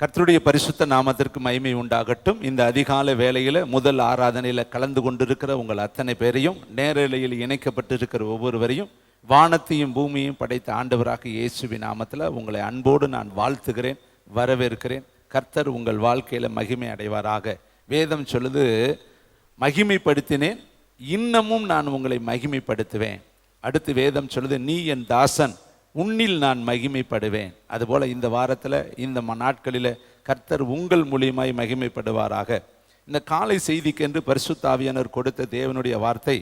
கர்த்தருடைய பரிசுத்த நாமத்திற்கு மகிமை உண்டாகட்டும். இந்த அதிகாலை வேளையில் முதல் ஆராதனையில் கலந்து கொண்டிருக்கிற உங்கள் அத்தனை பேரையும், நேரலையில் இணைக்கப்பட்டிருக்கிற ஒவ்வொருவரையும், வானத்தையும் பூமியையும் படைத்த ஆண்டவராக இயேசுவின் நாமத்தில் உங்களை அன்போடு நான் வாழ்த்துகிறேன், வரவேற்கிறேன். கர்த்தர் உங்கள் வாழ்க்கையில் மகிமை அடைவாராக. வேதம் சொல்லுது, மகிமைப்படுத்தினேன், இன்னமும் நான் உங்களை மகிமைப்படுத்துவேன். அடுத்து வேதம் சொல்லுது, நீ என் தாசன், உன்னில் நான் மகிமைப்படுவேன். அதுபோல் இந்த வாரத்தில், இந்த நாட்களில் கர்த்தர் உங்கள் மூலியமாய் மகிமைப்படுவாராக. இந்த காலை செய்திக்கென்று பரிசுத்த ஆவியானவர் கொடுத்த தேவனுடைய வார்த்தை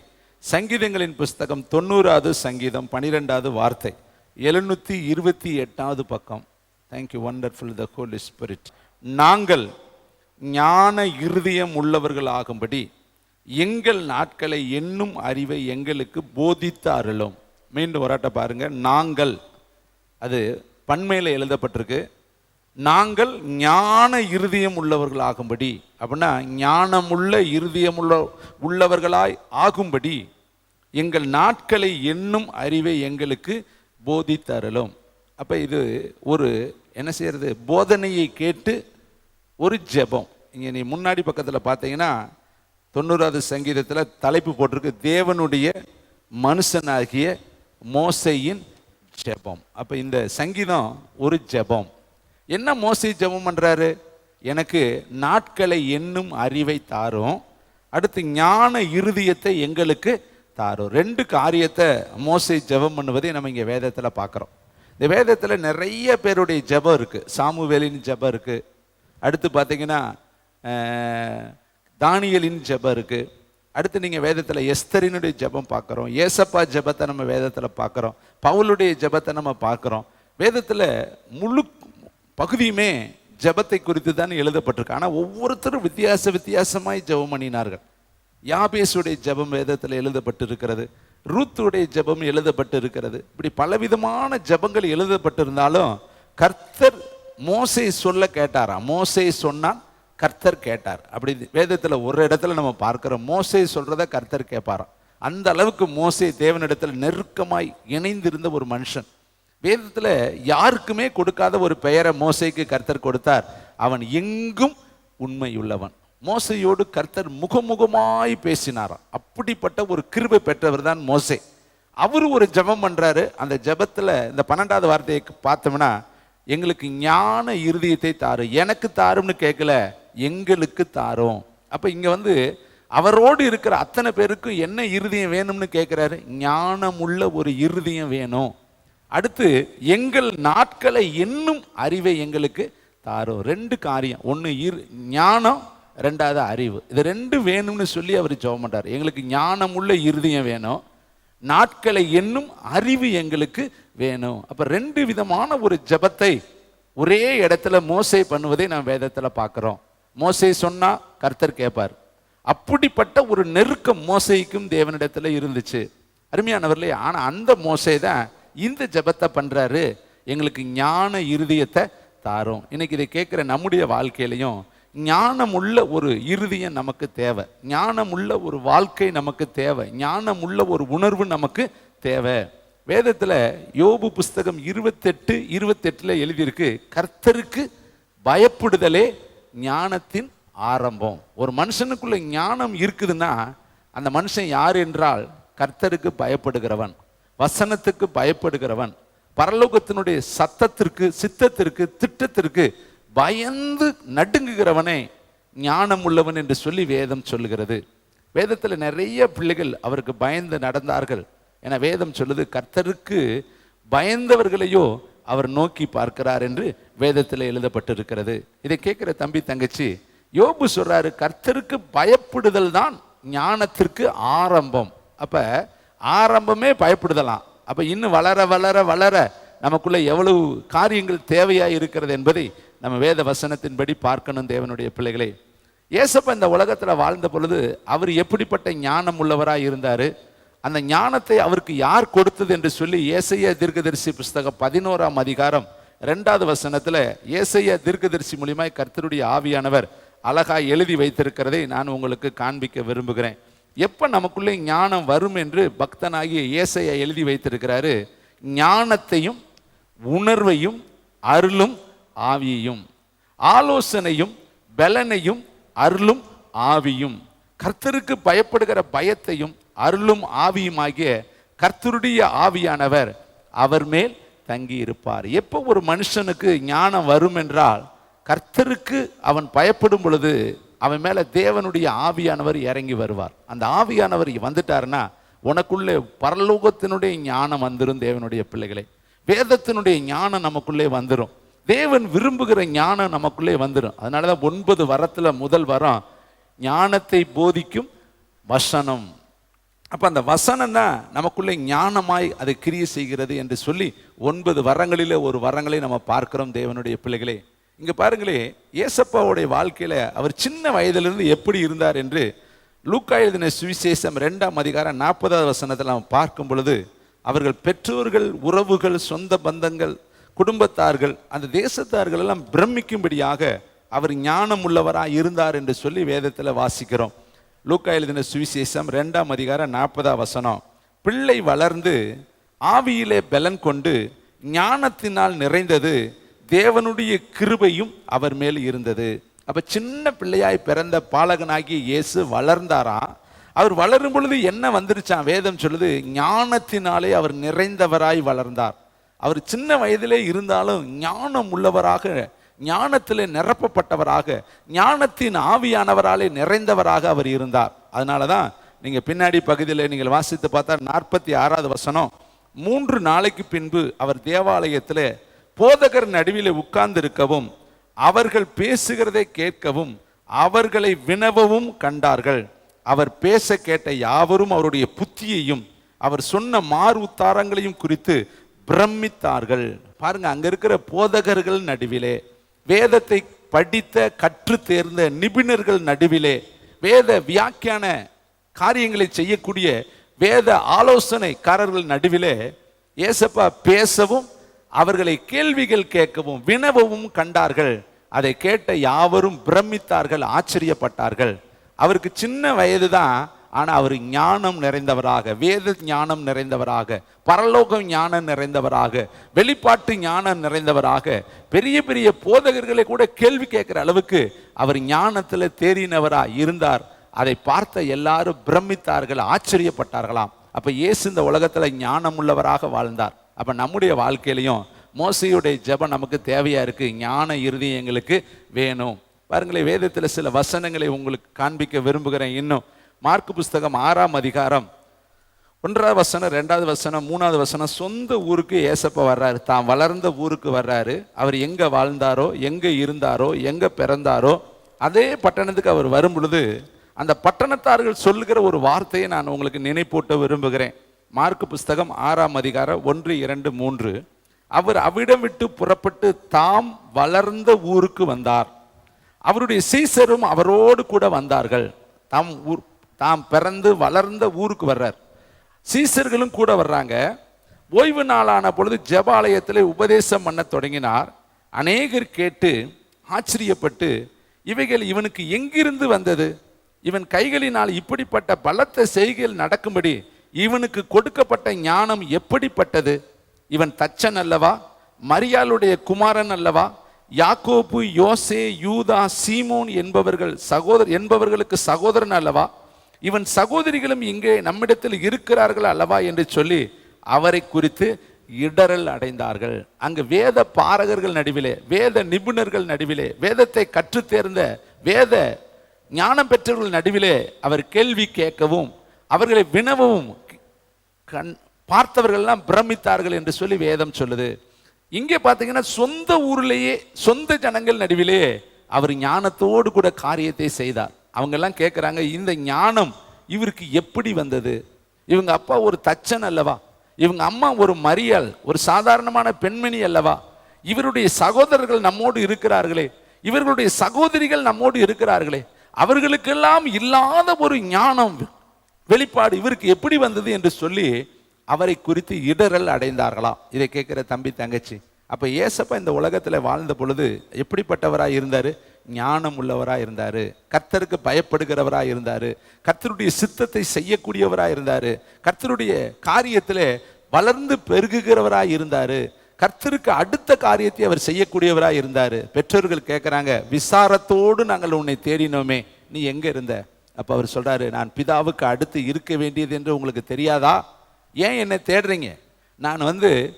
சங்கீதங்களின் புஸ்தகம் 90வது சங்கீதம் 12வது வார்த்தை, 728வது பக்கம். தேங்க்யூ, வண்டர்ஃபுல் த ஹோலி ஸ்பிரிட். நாங்கள் ஞான இருதயம் உள்ளவர்கள் ஆகும்படி எங்கள் நாட்களை எண்ணும் அறிவை எங்களுக்கு போதித்து அருளும். மீண்டும் வராட்ட பாருங்க, நாங்கள், அது பன்மையில் எழுதப்பட்டிருக்கு. நாங்கள் ஞான இருதயம் உள்ளவர்கள் ஆகும்படி, அப்படின்னா ஞானமுள்ள இருதயம் உள்ளவர்களாய் ஆகும்படி எங்கள் நாட்களை எண்ணும் அறிவை எங்களுக்கு போதித்தருளும். அப்போ இது ஒரு என்ன செய்யறது, போதனையை கேட்டு ஒரு ஜெபம். இங்கே நீ முன்னாடி பக்கத்தில் பார்த்தீங்கன்னா 90வது சங்கீதத்தில் தலைப்பு போட்டிருக்கு, தேவனுடைய மனுஷனாகிய மோசையின் ஜெபம். அப்போ இந்த சங்கீதம் ஒரு ஜெபம். என்ன மோசை ஜெபம் பண்ணுறாரு? எனக்கு நாட்களை எண்ணும் அறிவை தாரும், அடுத்து ஞான இருதயத்தை எங்களுக்கு தாரும். ரெண்டு காரியத்தை மோசை ஜெபம் பண்ணுவதை நம்ம இங்கே வேதத்தில் பார்க்குறோம். இந்த வேதத்தில் நிறைய பேருடைய ஜெபம் இருக்குது. சாமுவேலின் ஜெபம் இருக்குது, அடுத்து பார்த்தீங்கன்னா தானியலின் ஜெபம் இருக்குது, அடுத்து நீங்கள் வேதத்தில் எஸ்தரினுடைய ஜெபம் பார்க்குறோம், ஏசப்பா ஜெபத்தை நம்ம வேதத்தில் பார்க்குறோம், பவுலுடைய ஜெபத்தை நம்ம பார்க்குறோம். வேதத்தில் முழு பகுதியுமே ஜெபத்தை குறித்து தான் எழுதப்பட்டிருக்கு. ஆனால் ஒவ்வொருத்தரும் வித்தியாசமாய் ஜெபம் பண்ணினார்கள். யாபேசுடைய ஜெபம் வேதத்தில் எழுதப்பட்டிருக்கிறது, ரூத்துடைய ஜெபம் எழுதப்பட்டிருக்கிறது. இப்படி பலவிதமான ஜெபங்கள் எழுதப்பட்டிருந்தாலும் கர்த்தர் மோசே சொல்ல கேட்டாராம். மோசே சொன்னான், கர்த்தர் கேட்டார். அப்படி வேதத்தில் ஒரு இடத்துல நம்ம பார்க்கிறோம், மோசே சொல்றத கர்த்தர் கேட்பாராம். அந்த அளவுக்கு மோசே தேவனிடத்தில் நெருக்கமாய் இணைந்திருந்த ஒரு மனுஷன். வேதத்தில் யாருக்குமே கொடுக்காத ஒரு பெயரை மோசேக்கு கர்த்தர் கொடுத்தார். அவன் எங்கும் உண்மையுள்ளவன். மோசையோடு கர்த்தர் முகமுகமாய் பேசினாராம். அப்படிப்பட்ட ஒரு கிருபை பெற்றவர் தான் மோசே. அவரு ஒரு ஜெபம் பண்றாரு. அந்த ஜெபத்தில் இந்த 12வது வார்த்தையை பார்த்தோம்னா, எங்களுக்கு ஞான இருதயத்தை தாரும். எனக்கு தாரும்னு கேட்கல, எங்களுக்கு தாரும். அப்ப இங்க அவரோடு இருக்கிற அத்தனை பேருக்கும் என்ன இருதயம் வேணும்னு கேட்கிறாரு? ஞானமுள்ள ஒரு இருதயம் வேணும். அடுத்து எங்கள் நாட்களை எண்ணும் அறிவை எங்களுக்கு தாரும். ரெண்டு காரியம், ஒன்று ஞானம், ரெண்டாவது அறிவு. இது ரெண்டு வேணும்னு சொல்லி அவர் ஜெபம் பண்றார். எங்களுக்கு ஞானமுள்ள இருதயம் வேணும், நாட்களை எண்ணும் அறிவு எங்களுக்கு வேணும். அப்ப ரெண்டு விதமான ஒரு ஜெபத்தை ஒரே இடத்துல மோசே பண்ணுவதை நாம் வேதத்தில் பார்க்கிறோம். மோசே சொன்னா கர்த்தர் கேட்பார். அப்படிப்பட்ட ஒரு நெருக்கம் மோசேக்கும் தேவனிடத்துல இருந்துச்சு. அருமையானவர்களே, ஆனா அந்த மோசே தான் இந்த ஜெபத்தை பண்றாரு, எங்களுக்கு ஞான இருதயத்தை தாரும். இன்னைக்கு இதை கேட்கிற நம்முடைய வாழ்க்கையிலையும் ஞானமுள்ள ஒரு இருதயம் நமக்கு தேவை, ஞானமுள்ள ஒரு வாழ்க்கை நமக்கு தேவை, ஞானமுள்ள ஒரு உணர்வு நமக்கு தேவை. வேதத்தில் யோபு புஸ்தகம் 28:28 எழுதியிருக்கு, கர்த்தருக்கு பயப்படுதலே ஞானத்தின் ஆரம்பம். ஒரு மனுஷனுக்குள்ள ஞானம் இருக்குதுன்னா அந்த மனுஷன் யார் என்றால் கர்த்தருக்கு பயப்படுகிறவன், வசனத்துக்கு பயப்படுகிறவன், பரலோகத்தினுடைய சத்தத்திற்கு, சித்தத்திற்கு, திட்டத்திற்கு பயந்து நடுங்குகிறவனே ஞானம் உள்ளவன் என்று சொல்லி வேதம் சொல்லுகிறது. வேதத்தில் நிறைய பிள்ளைகள் அவருக்கு பயந்து நடந்தார்கள். என வேதம் சொல்லுது, கர்த்தருக்கு பயந்தவர்களையோ அவர் நோக்கி பார்க்கிறார் என்று வேதத்தில் எழுதப்பட்டிருக்கிறது. இதை கேட்கிற தம்பி தங்கச்சி, யோபு சொல்றாரு, கர்த்தருக்கு பயப்படுதல் தான் ஞானத்திற்கு ஆரம்பம். அப்ப ஆரம்பமே பயப்படுதலாம். அப்ப இன்னும் வளர வளர வளர நமக்குள்ள எவ்வளவு காரியங்கள் தேவையா இருக்கிறது என்பதை நம்ம வேத வசனத்தின்படி பார்க்கணும். தேவனுடைய பிள்ளைகளே, ஏசப்பா இந்த உலகத்துல வாழ்ந்த பொழுது அவர் எப்படிப்பட்ட ஞானம் உள்ளவராய் இருந்தாரு, அந்த ஞானத்தை அவருக்கு யார் கொடுத்தது என்று சொல்லி ஏசாயா தீர்க்கதரிசி புஸ்தகம் 11ஆம் அதிகாரம் 2வது வசனத்துல ஏசாயா தீர்க்கதரிசி மூலமாய் கர்த்தருடைய ஆவியானவர் அழகாய் எழுதி வைத்திருக்கிறதை நான் உங்களுக்கு காண்பிக்க விரும்புகிறேன். எப்ப நமக்குள்ளே ஞானம் வரும் என்று பக்தனாகிய ஏசாயா எழுதி வைத்திருக்கிறாரு, ஞானத்தையும் உணர்வையும் அருளும் ஆவியையும். ஆலோசனையும் பலனையும் அருளும் ஆவியும். கர்த்தருக்கு பயப்படுகிற பயத்தையும் அருளும் ஆவியுமாகிய கர்த்தருடைய ஆவியானவர் அவர் மேல் தங்கி இருப்பார். எப்போ ஒரு மனுஷனுக்கு ஞானம் வரும் என்றால், கர்த்தருக்கு அவன் பயப்படும் பொழுது அவன் மேல தேவனுடைய ஆவியானவர் இறங்கி வருவார். அந்த ஆவியானவர் வந்துட்டாருன்னா உனக்குள்ளே பரலோகத்தினுடைய ஞானம் வந்துடும். தேவனுடைய பிள்ளைகளே, வேதத்தினுடைய ஞானம் நமக்குள்ளே வந்துடும். தேவன் விரும்புகிற ஞானம் நமக்குள்ளே வந்துடும். அதனாலதான் 9 வரத்துல முதல் வரம் ஞானத்தை போதிக்கும் வசனம். அப்ப அந்த வசனம் தான் நமக்குள்ளே ஞானமாய் அதை கிரியை செய்கிறது என்று சொல்லி 9 வரங்களிலே ஒரு வரங்களை நம்ம பார்க்கிறோம். தேவனுடைய பிள்ளைகளே, இங்க பாருங்களே, ஏசப்பாவுடைய வாழ்க்கையில அவர் சின்ன வயதிலிருந்து எப்படி இருந்தார் என்று லூக்கா எழுதின சுவிசேஷம் 2ஆம் அதிகாரம் 40வது வசனத்தில் நாம் பார்க்கும் பொழுது, அவர்கள் பெற்றோர்கள், உறவுகள், சொந்த பந்தங்கள், குடும்பத்தார்கள், அந்த தேசத்தார்கள் எல்லாம் பிரமிக்கும்படியாக அவர் ஞானம் உள்ளவராக இருந்தார் என்று சொல்லி வேதத்தில் வாசிக்கிறோம். லூக்கா எழுதின சுவிசேஷம் 2ஆம் அதிகாரம் 40வது வசனம், பிள்ளை வளர்ந்து ஆவியிலே பலன் கொண்டு ஞானத்தினால் நிறைந்தது, தேவனுடைய கிருபையும் அவர் மேல் இருந்தது. அப்ப சின்ன பிள்ளையாய் பிறந்த பாலகனாகிய இயேசு வளர்ந்தாராம். அவர் வளரும் பொழுது என்ன வந்துருச்சான்? வேதம் சொல்லுது, ஞானத்தினாலே அவர் நிறைந்தவராய் வளர்ந்தார். அவர் சின்ன வயதிலே இருந்தாலும் ஞானம் உள்ளவராக, ஞானத்திலே நிரப்பப்பட்டவராக, ஞானத்தின் ஆவியானவராலே நிறைந்தவராக அவர் இருந்தார். அதனாலதான் நீங்க பின்னாடி பகுதியில் நீங்கள் வாசித்து பார்த்தா 46வது வசனம், 3 நாளைக்கு பின்பு அவர் தேவாலயத்திலே போதகர் நடுவிலே உட்கார்ந்து இருக்கவும், அவர்கள் பேசுகிறதை கேட்கவும், அவர்களை வினவவும் கண்டார்கள். அவர் பேச கேட்ட யாவரும் அவருடைய புத்தியையும் அவர் சொன்ன மாறு உத்தாரங்களையும் குறித்து பிரமித்தார்கள். பாருங்க, அங்க இருக்கிற போதகர்கள் நடுவிலே, வேதத்தை படித்த கற்று தேர்ந்த நிபுணர்கள் நடுவிலே, வேத வியாக்கியான காரியங்களை செய்யக்கூடிய வேத ஆலோசனைக்காரர்கள் நடுவிலே ஏசப்பா பேசவும், அவர்களை கேள்விகள் கேட்கவும் வினவவும் கண்டார்கள். அதை கேட்ட யாவரும் பிரமித்தார்கள், ஆச்சரியப்பட்டார்கள். அவருக்கு சின்ன வயது தான், ஆனா அவர் ஞானம் நிறைந்தவராக, வேத ஞானம் நிறைந்தவராக, பரலோகம் ஞானம் நிறைந்தவராக, வெளிப்பாட்டு ஞானம் நிறைந்தவராக, பெரிய பெரிய போதகர்களை கூட கேள்வி கேட்கிற அளவுக்கு அவர் ஞானத்தில் தேறினவரா இருந்தார். அதை பார்த்த எல்லாரும் பிரமித்தார்கள், ஆச்சரியப்பட்டார்களாம். அப்ப இயேசு இந்த உலகத்துல ஞானம் உள்ளவராக வாழ்ந்தார். அப்ப நம்முடைய வாழ்க்கையிலையும் மோசையுடைய ஜெபம் நமக்கு தேவையா இருக்கு. ஞான இருதயம் எங்களுக்கு வேணும். பாருங்களேன், வேதத்துல சில வசனங்களை உங்களுக்கு காண்பிக்க விரும்புகிறேன். இன்னும் மார்க்கு புஸ்தகம் 6ஆம் அதிகாரம் 1வது வசனம், 2வது வசனம், 3வது வசனம். சொந்த ஊருக்கு ஏசப்பா வர்றாரு, தான் வளர்ந்த ஊருக்கு வர்றாரு. அவர் எங்க வாழ்ந்தாரோ, எங்க இருந்தாரோ, எங்க பிறந்தாரோ அதே பட்டணத்துக்கு அவர் வரும் பொழுது அந்த பட்டணத்தார்கள் சொல்லுகிற ஒரு வார்த்தையை நான் உங்களுக்கு நினைப்பூட்ட விரும்புகிறேன். மார்க்கு புஸ்தகம் 6ஆம் அதிகாரம் 1, 2, 3. அவர் அவ்விடம் விட்டு புறப்பட்டு தாம் வளர்ந்த ஊருக்கு வந்தார். அவருடைய சீசரும் அவரோடு கூட வந்தார்கள். தாம் பிறந்து வளர்ந்த ஊருக்கு வர்றார். சீசர்களும் கூட வர்றாங்க. ஓய்வு நாளான பொழுது ஜெபாலயத்தில் உபதேசம் பண்ண தொடங்கினார். அநேகர் கேட்டு ஆச்சரியப்பட்டு, இவைகள் இவனுக்கு எங்கிருந்து வந்தது? இவன் கைகளினால் இப்படிப்பட்ட பலத்த செய்கைகள் நடக்கும்படி இவனுக்கு கொடுக்கப்பட்ட ஞானம் எப்படிப்பட்டது? இவன் தச்சன் அல்லவா? மரியாளுடைய குமாரன் அல்லவா? யாக்கோபு, யோசே, யூதா, சீமோன் என்பவர்களுக்கு சகோதரன் அல்லவா? இவன் சகோதரிகளும் இங்கே நம்மிடத்தில் இருக்கிறார்கள் அல்லவா என்று சொல்லி அவரை குறித்து இடரல் அடைந்தார்கள். அங்கு வேத பாரகர்கள் நடுவிலே, வேத நிபுணர்கள் நடுவிலே, வேதத்தை கற்று தேர்ந்த வேத ஞானம் பெற்றவர்கள் நடுவிலே அவர் கேள்வி கேட்கவும், அவர்களை வினவும் பார்த்தவர்கள்லாம் பிரமித்தார்கள் என்று சொல்லி வேதம் சொல்லுது. இங்கே பார்த்தீங்கன்னா சொந்த ஊர்லேயே, சொந்த ஜனங்கள் நடுவிலே அவர் ஞானத்தோடு கூட காரியத்தை செய்தார். அவங்க எல்லாம் கேட்குறாங்க, இந்த ஞானம் இவருக்கு எப்படி வந்தது? இவங்க அப்பா ஒரு தச்சன் அல்லவா? இவங்க அம்மா ஒரு மரியாள், ஒரு சாதாரணமான பெண்மணி அல்லவா? இவருடைய சகோதரர்கள் நம்மோடு இருக்கிறார்களே, இவர்களுடைய சகோதரிகள் நம்மோடு இருக்கிறார்களே, அவர்களுக்கெல்லாம் இல்லாத ஒரு ஞானம் வெளிப்பாடு இவருக்கு எப்படி வந்தது என்று சொல்லி அவரை குறித்து இடரல் அடைந்தார்களாம். இதை கேட்கிற தம்பி, தங்கச்சி, அப்ப ஏசப்பா இந்த உலகத்துல வாழ்ந்த பொழுது எப்படிப்பட்டவராய் இருந்தாரு? ஞானம் உள்ளவராய் இருந்தாரு, கர்த்தருக்கு பயப்படுகிறவராய் இருந்தாரு, கர்த்தருடைய சித்தத்தை செய்யக்கூடியவராய் இருந்தாரு, கர்த்தருடைய காரியத்திலே வளர்ந்து பெருகுகிறவராய் இருந்தாரு, கர்த்தருக்கு அடுத்த காரியத்தை அவர் செய்யக்கூடியவராக இருந்தார். பெற்றோர்கள் கேட்குறாங்க, விசாரத்தோடு நாங்கள் உன்னை தேடினோமே, நீ எங்கே இருந்த? அப்போ அவர் சொல்கிறாரு, நான் பிதாவுக்கு அடுத்து இருக்க வேண்டியது என்று உங்களுக்கு தெரியாதா? ஏன் என்னை தேடுறீங்க? நான்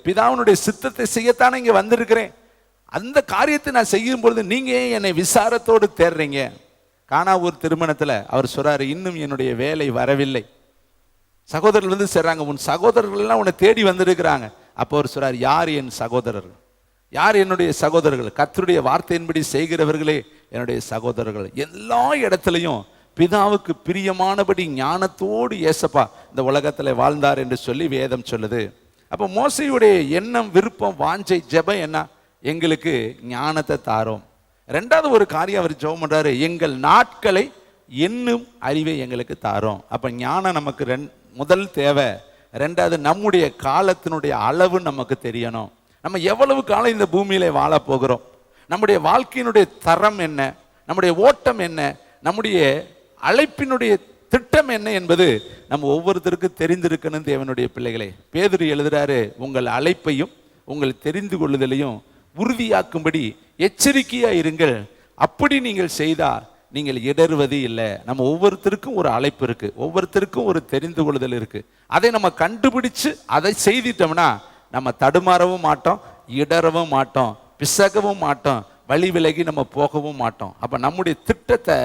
பிதாவினுடைய சித்தத்தை செய்யத்தானே இங்கே வந்திருக்கிறேன். அந்த காரியத்தை நான் செய்யும் பொழுது நீங்கள் ஏன் என்னை விசாரத்தோடு தேடுறீங்க? கானாவூர் திருமணத்தில் அவர் சொல்கிறாரு, இன்னும் என்னுடைய வேலை வரவில்லை. சகோதரர்கள் சேர்றாங்க, உன் சகோதரர்கள் எல்லாம் உன்னை தேடி வந்திருக்கிறாங்க. அப்போ அவர் சொல்றார், யார் என் சகோதரர்கள்? யார் என்னுடைய சகோதரர்கள்? கர்த்தருடைய வார்த்தையின்படி செய்கிறவர்களே என்னுடைய சகோதரர்கள். எல்லா இடத்துலையும் பிதாவுக்கு பிரியமானபடி ஞானத்தோடு ஏசப்பா இந்த உலகத்தில் வாழ்ந்தார் என்று சொல்லி வேதம் சொல்லுது. அப்போ மோசையுடைய எண்ணம், விருப்பம், வாஞ்சை, ஜெபம் என்ன? எங்களுக்கு ஞானத்தை தாரோம். ரெண்டாவது ஒரு காரியம் அவர் ஜெபம் பண்றாரு, எங்கள் நாட்களை என்னும் அறிவை எங்களுக்கு தாரோம். அப்போ ஞானம் நமக்கு முதல் தேவை. ரெண்டாவது, நம்முடைய காலத்தினுடைய அளவு நமக்கு தெரியணும். நம்ம எவ்வளவு காலம் இந்த பூமியில வாழ போகிறோம், நம்முடைய வாழ்க்கையினுடைய தரம் என்ன, நம்முடைய ஓட்டம் என்ன, நம்முடைய அழைப்பினுடைய திட்டம் என்ன என்பது நம்ம ஒவ்வொருத்தருக்கு தெரிந்திருக்கணும். தேவனுடைய பிள்ளைகளே, பேதுரு எழுதுறாரு, உங்கள் அழைப்பையும் உங்கள் தெரிந்து கொள்ளுதலையும் உறுதியாக்கும்படி எச்சரிக்கையா இருங்கள். அப்படி நீங்கள் செய்தால் நீங்கள் இடறுவது இல்லை. நம்ம ஒவ்வொருத்தருக்கும் ஒரு அழைப்பு இருக்கு, ஒவ்வொருத்தருக்கும் ஒரு தெரிந்து கொள்ளுதல் இருக்கு. அதை நம்ம கண்டுபிடிச்சு அதை செய்திட்டோம்னா நம்ம தடுமாறவும் மாட்டோம், இடறவும் மாட்டோம், பிசகவும் மாட்டோம், வழி விலகி நம்ம போகவும் மாட்டோம். அப்ப நம்முடைய திட்டத்தை,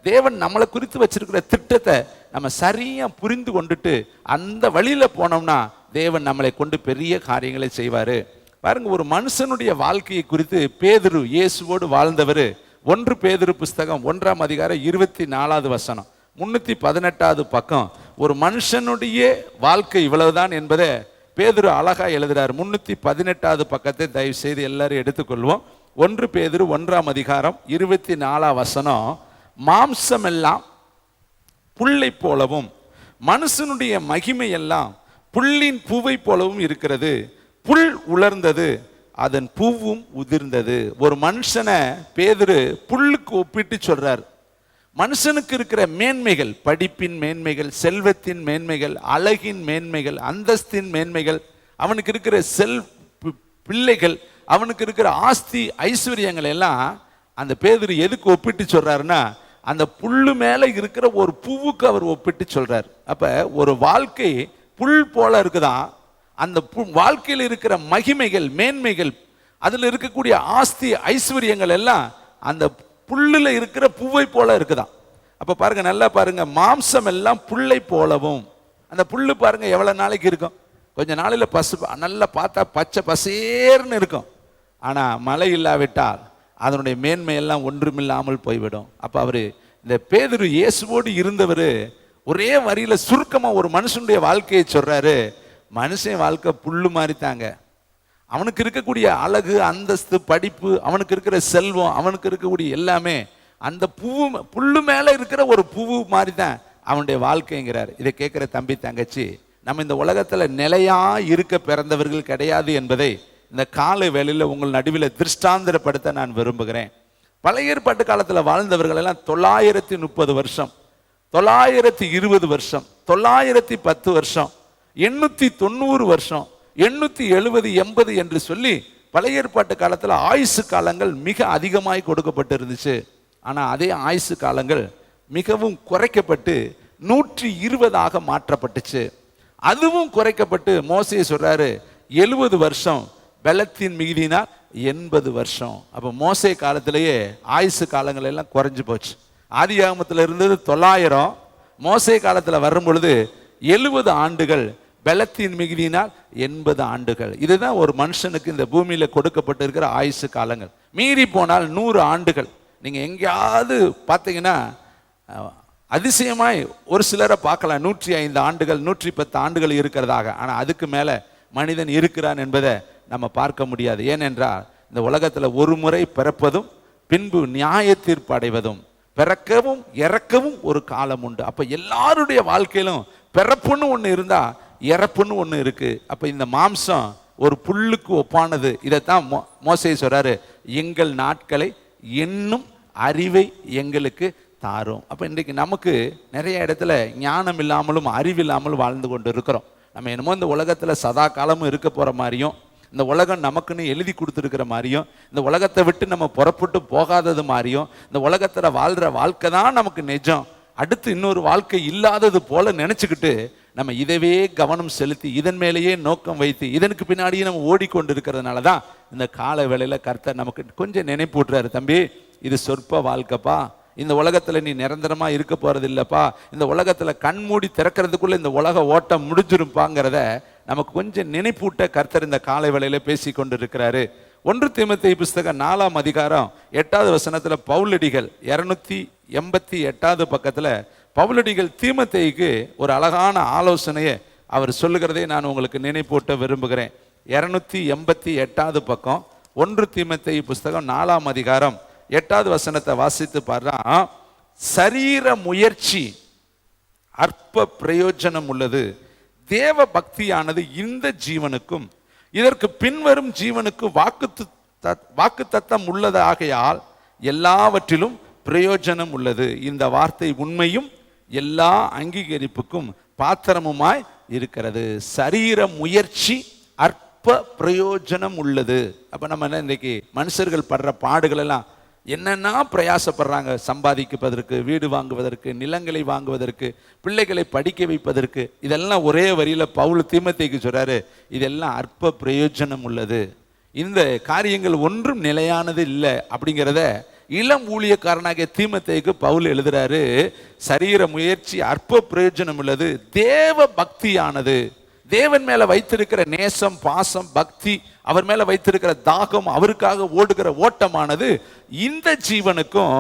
தேவன் நம்மளை குறித்து வச்சிருக்கிற திட்டத்தை நம்ம சரியா புரிந்து கொண்டுட்டு அந்த வழியில போனோம்னா தேவன் நம்மளை கொண்டு பெரிய காரியங்களை செய்வாரு. பாருங்க, ஒரு மனுஷனுடைய வாழ்க்கையை குறித்து பேதுரு இயேசுவோடு வாழ்ந்தவர். 1 பேதுரு புஸ்தகம் 1ஆம் அதிகாரம் 24வது வசனம், 318வது பக்கம். ஒரு மனுஷனுடைய வாழ்க்கை இவ்வளவுதான் என்பதை பேதுரு அழகா எழுதுறார். 318வது பக்கத்தை தயவு செய்து எல்லாரும் எடுத்துக்கொள்வோம். 1 பேதுரு 1ஆம் அதிகாரம் 24ஆம் வசனம், மாம்சம் எல்லாம் புல்லை போலவும் மனுஷனுடைய மகிமை எல்லாம் புல்லின் பூவை போலவும் இருக்கிறது. புல் உலர்ந்தது, அதன் பூவும் உதிர்ந்தது. ஒரு மனுஷனை பேதுரு புல்லுக்கு ஒப்பிட்டு சொல்றார். மனுஷனுக்கு இருக்கிற மேன்மைகள், படிப்பின் மேன்மைகள், செல்வத்தின் மேன்மைகள், அழகின் மேன்மைகள், அந்தஸ்தின் மேன்மைகள், அவனுக்கு இருக்கிற பிள்ளைகள், அவனுக்கு இருக்கிற ஆஸ்தி ஐஸ்வர்யங்கள் எல்லாம் அந்த பேதுரு எதுக்கு ஒப்பிட்டு சொல்றாருன்னா, அந்த புல்லு மேல இருக்கிற ஒரு பூவுக்கு அவர் ஒப்பிட்டு சொல்றார். அப்ப ஒரு வாழ்க்கை புல் போல இருக்குதான். அந்த வாழ்க்கையில் இருக்கிற மகிமைகள், மேன்மைகள், அதுல இருக்கக்கூடிய ஆஸ்தி ஐஸ்வர்யங்கள் எல்லாம் அந்த புல்லுல இருக்கிற பூவை போல இருக்குதான். அப்ப பாருங்க, நல்லா பாருங்க, மாம்சம் எல்லாம் புல்லை போலவும். அந்த புல்லு பாருங்க எவ்வளவு நாளைக்கு இருக்கும்? கொஞ்ச நாளில நல்லா பார்த்தா பச்சை பசேர்னு இருக்கும். ஆனா மழை இல்லாவிட்டால் அதனுடைய மேன்மை எல்லாம் ஒன்றுமில்லாமல் போய்விடும். அப்ப அவரு, இந்த பேதுரு இயேசுவோடு இருந்தவர், ஒரே வரியில சுருக்கமா ஒரு மனுஷனுடைய வாழ்க்கையை சொல்றாரு. மனுஷன் வாழ்க்கை புல்லு மாதிரி தாங்க. அவனுக்கு இருக்கக்கூடிய அழகு, அந்தஸ்து, படிப்பு, அவனுக்கு இருக்கிற செல்வம், அவனுக்கு இருக்கக்கூடிய எல்லாமே அந்த புல்லு மேல இருக்கிற ஒரு பூவு மாதிரி தான் அவனுடைய வாழ்க்கைங்கிறார். இதை கேட்கிற தம்பி தங்கச்சி, நம்ம இந்த உலகத்துல நிலையா இருக்க பிறந்தவர்கள் கிடையாது என்பதை இந்த காலை வேளையில உங்கள் நடுவில் திருஷ்டாந்தரப்படுத்த நான் விரும்புகிறேன். பழைய ஏற்பாட்டு காலத்துல வாழ்ந்தவர்கள் எல்லாம் 930 வருஷம், 920 வருஷம், 910 வருஷம், 890 வருஷம், 870, 80 என்று சொல்லி பழைய ஏற்பாட்டு காலத்துல ஆயுசு காலங்கள் மிக அதிகமாய் கொடுக்கப்பட்டு இருந்துச்சு. ஆனா அதே ஆயுசு காலங்கள் மிகவும் குறைக்கப்பட்டு 120 மாற்றப்பட்டுச்சு. அதுவும் குறைக்கப்பட்டு மோசே சொல்றாரு 70 வருஷம், பலத்தின் மிகுதினால் 80 வருஷம். அப்ப மோசே காலத்திலேயே ஆயுசு காலங்கள் எல்லாம் குறைஞ்சு போச்சு. ஆதியாகமத்தில் இருந்தது 900, மோசே காலத்துல வரும் பொழுது 70 ஆண்டுகள், பலத்தின் மிகுதியினால் 80 ஆண்டுகள். இதுதான் ஒரு மனுஷனுக்கு இந்த பூமியில கொடுக்கப்பட்டு இருக்கிற ஆயுசு காலங்கள். மீறி போனால் 100 ஆண்டுகள். நீங்க எங்கேயாவது பார்த்தீங்கன்னா அதிசயமாய் ஒரு சிலரை பார்க்கலாம், 105 ஆண்டுகள், 110 ஆண்டுகள் இருக்கிறதாக. ஆனா அதுக்கு மேல மனிதன் இருக்கிறான் என்பதை நம்ம பார்க்க முடியாது. ஏனென்றால் இந்த உலகத்துல ஒரு முறை பிறப்பதும் பின்பு நியாய தீர்ப்பு அடைவதும், பிறக்கவும் இறக்கவும் ஒரு காலம் உண்டு. அப்ப எல்லாருடைய வாழ்க்கையிலும் பிறப்புன்னு ஒண்ணு இருந்தா இறப்புன்னு ஒண்ணு இருக்கு. அப்ப இந்த மாம்சம் ஒரு புல்லுக்கு ஒப்பானது. இதைத்தான் மோசே சொல்றாரு, எங்கள் நாட்களை என்னும் அறிவை எங்களுக்கு தாரும். அப்ப இன்றைக்கு நமக்கு நிறைய இடத்துல ஞானம் இல்லாமலும் அறிவில்லாமலும் வாழ்ந்து கொண்டு இருக்கிறோம். நம்ம என்னமோ இந்த உலகத்துல சதா காலமும் இருக்க போற மாதிரியும், இந்த உலகம் நமக்குன்னு எழுதி கொடுத்துருக்கிற மாதிரியும், இந்த உலகத்தை விட்டு நம்ம புறப்பட்டு போகாதது மாதிரியும், இந்த உலகத்தில் வாழ்கிற வாழ்க்கை தான் நமக்கு நிஜம், அடுத்து இன்னொரு வாழ்க்கை இல்லாதது போல நினச்சிக்கிட்டு நம்ம இதவே கவனம் செலுத்தி இதன் மேலேயே நோக்கம் வைத்து இதனுக்கு பின்னாடியே நம்ம ஓடிக்கொண்டு இருக்கிறதுனால தான் இந்த கால வேளையில் கர்த்தர் நமக்கு கொஞ்சம் நினைப்பூட்டுறாரு, தம்பி இது சொற்ப வாழ்க்கைப்பா, இந்த உலகத்தில் நீ நிரந்தரமாக இருக்க போகிறது இல்லைப்பா, இந்த உலகத்தில் கண்மூடி திறக்கிறதுக்குள்ளே இந்த உலக ஓட்டம் முடிஞ்சிருப்பாங்கிறத நமக்கு கொஞ்சம் நினைப்பூட்ட கர்த்தர் இந்த காலை வேளையில் பேசி கொண்டு இருக்கிறாரு. 1 தீமோத்தேயு புஸ்தகம் 4ஆம் அதிகாரம் 8வது வசனத்தில் பவுலடிகள் 288வது பக்கத்தில் பவுலடிகள் தீமோத்தேயுக்கு ஒரு அழகான ஆலோசனையை அவர் சொல்லுகிறதை நான் உங்களுக்கு நினைப்பூட்ட விரும்புகிறேன். 288வது பக்கம் 1 தீமோத்தேயு புஸ்தகம் 4ஆம் அதிகாரம் 8வது வசனத்தை வாசித்து பாருங்க. சரீர முயற்சி அற்ப பிரயோஜனம் உள்ளது, தேவ பக்தியானது இந்த ஜீவனுக்கும் இதற்கு பின்வரும் ஜீவனுக்கு வாக்கு தத்தம் உள்ளதாகையால் எல்லாவற்றிலும் பிரயோஜனம் உள்ளது. இந்த வார்த்தை உண்மையும் எல்லா அங்கீகரிப்புக்கும் பாத்திரமுமாய் இருக்கிறது. சரீர முயற்சி அற்ப பிரயோஜனம் உள்ளது. அப்ப நம்ம இன்றைக்கு மனுஷர்கள் படுற பாடுகள் எல்லாம் என்னென்னா பிரயாசப்படுறாங்க, சம்பாதிப்பதற்கு, வீடு வாங்குவதற்கு, நிலங்களை வாங்குவதற்கு, பிள்ளைகளை படிக்க வைப்பதற்கு. இதெல்லாம் ஒரே வரியில பவுல் தீமோத்தேயுக்கு சொல்றாரு, இதெல்லாம் அற்ப பிரயோஜனம் உள்ளது, இந்த காரியங்கள் ஒன்றும் நிலையானது இல்லை அப்படிங்கிறத இளம் ஊழியக்காரனாகிய தீமோத்தேயுக்கு பவுல் எழுதுறாரு. சரீர முயற்சி அற்ப பிரயோஜனம் உள்ளது, தேவ பக்தியானது, தேவன் மேல வைத்திருக்கிற நேசம், பாசம், பக்தி, அவர் மேல வைத்திருக்கிற தாகம், அவருக்காக ஓடுகிற ஓட்டமானது இந்த ஜீவனுக்கும்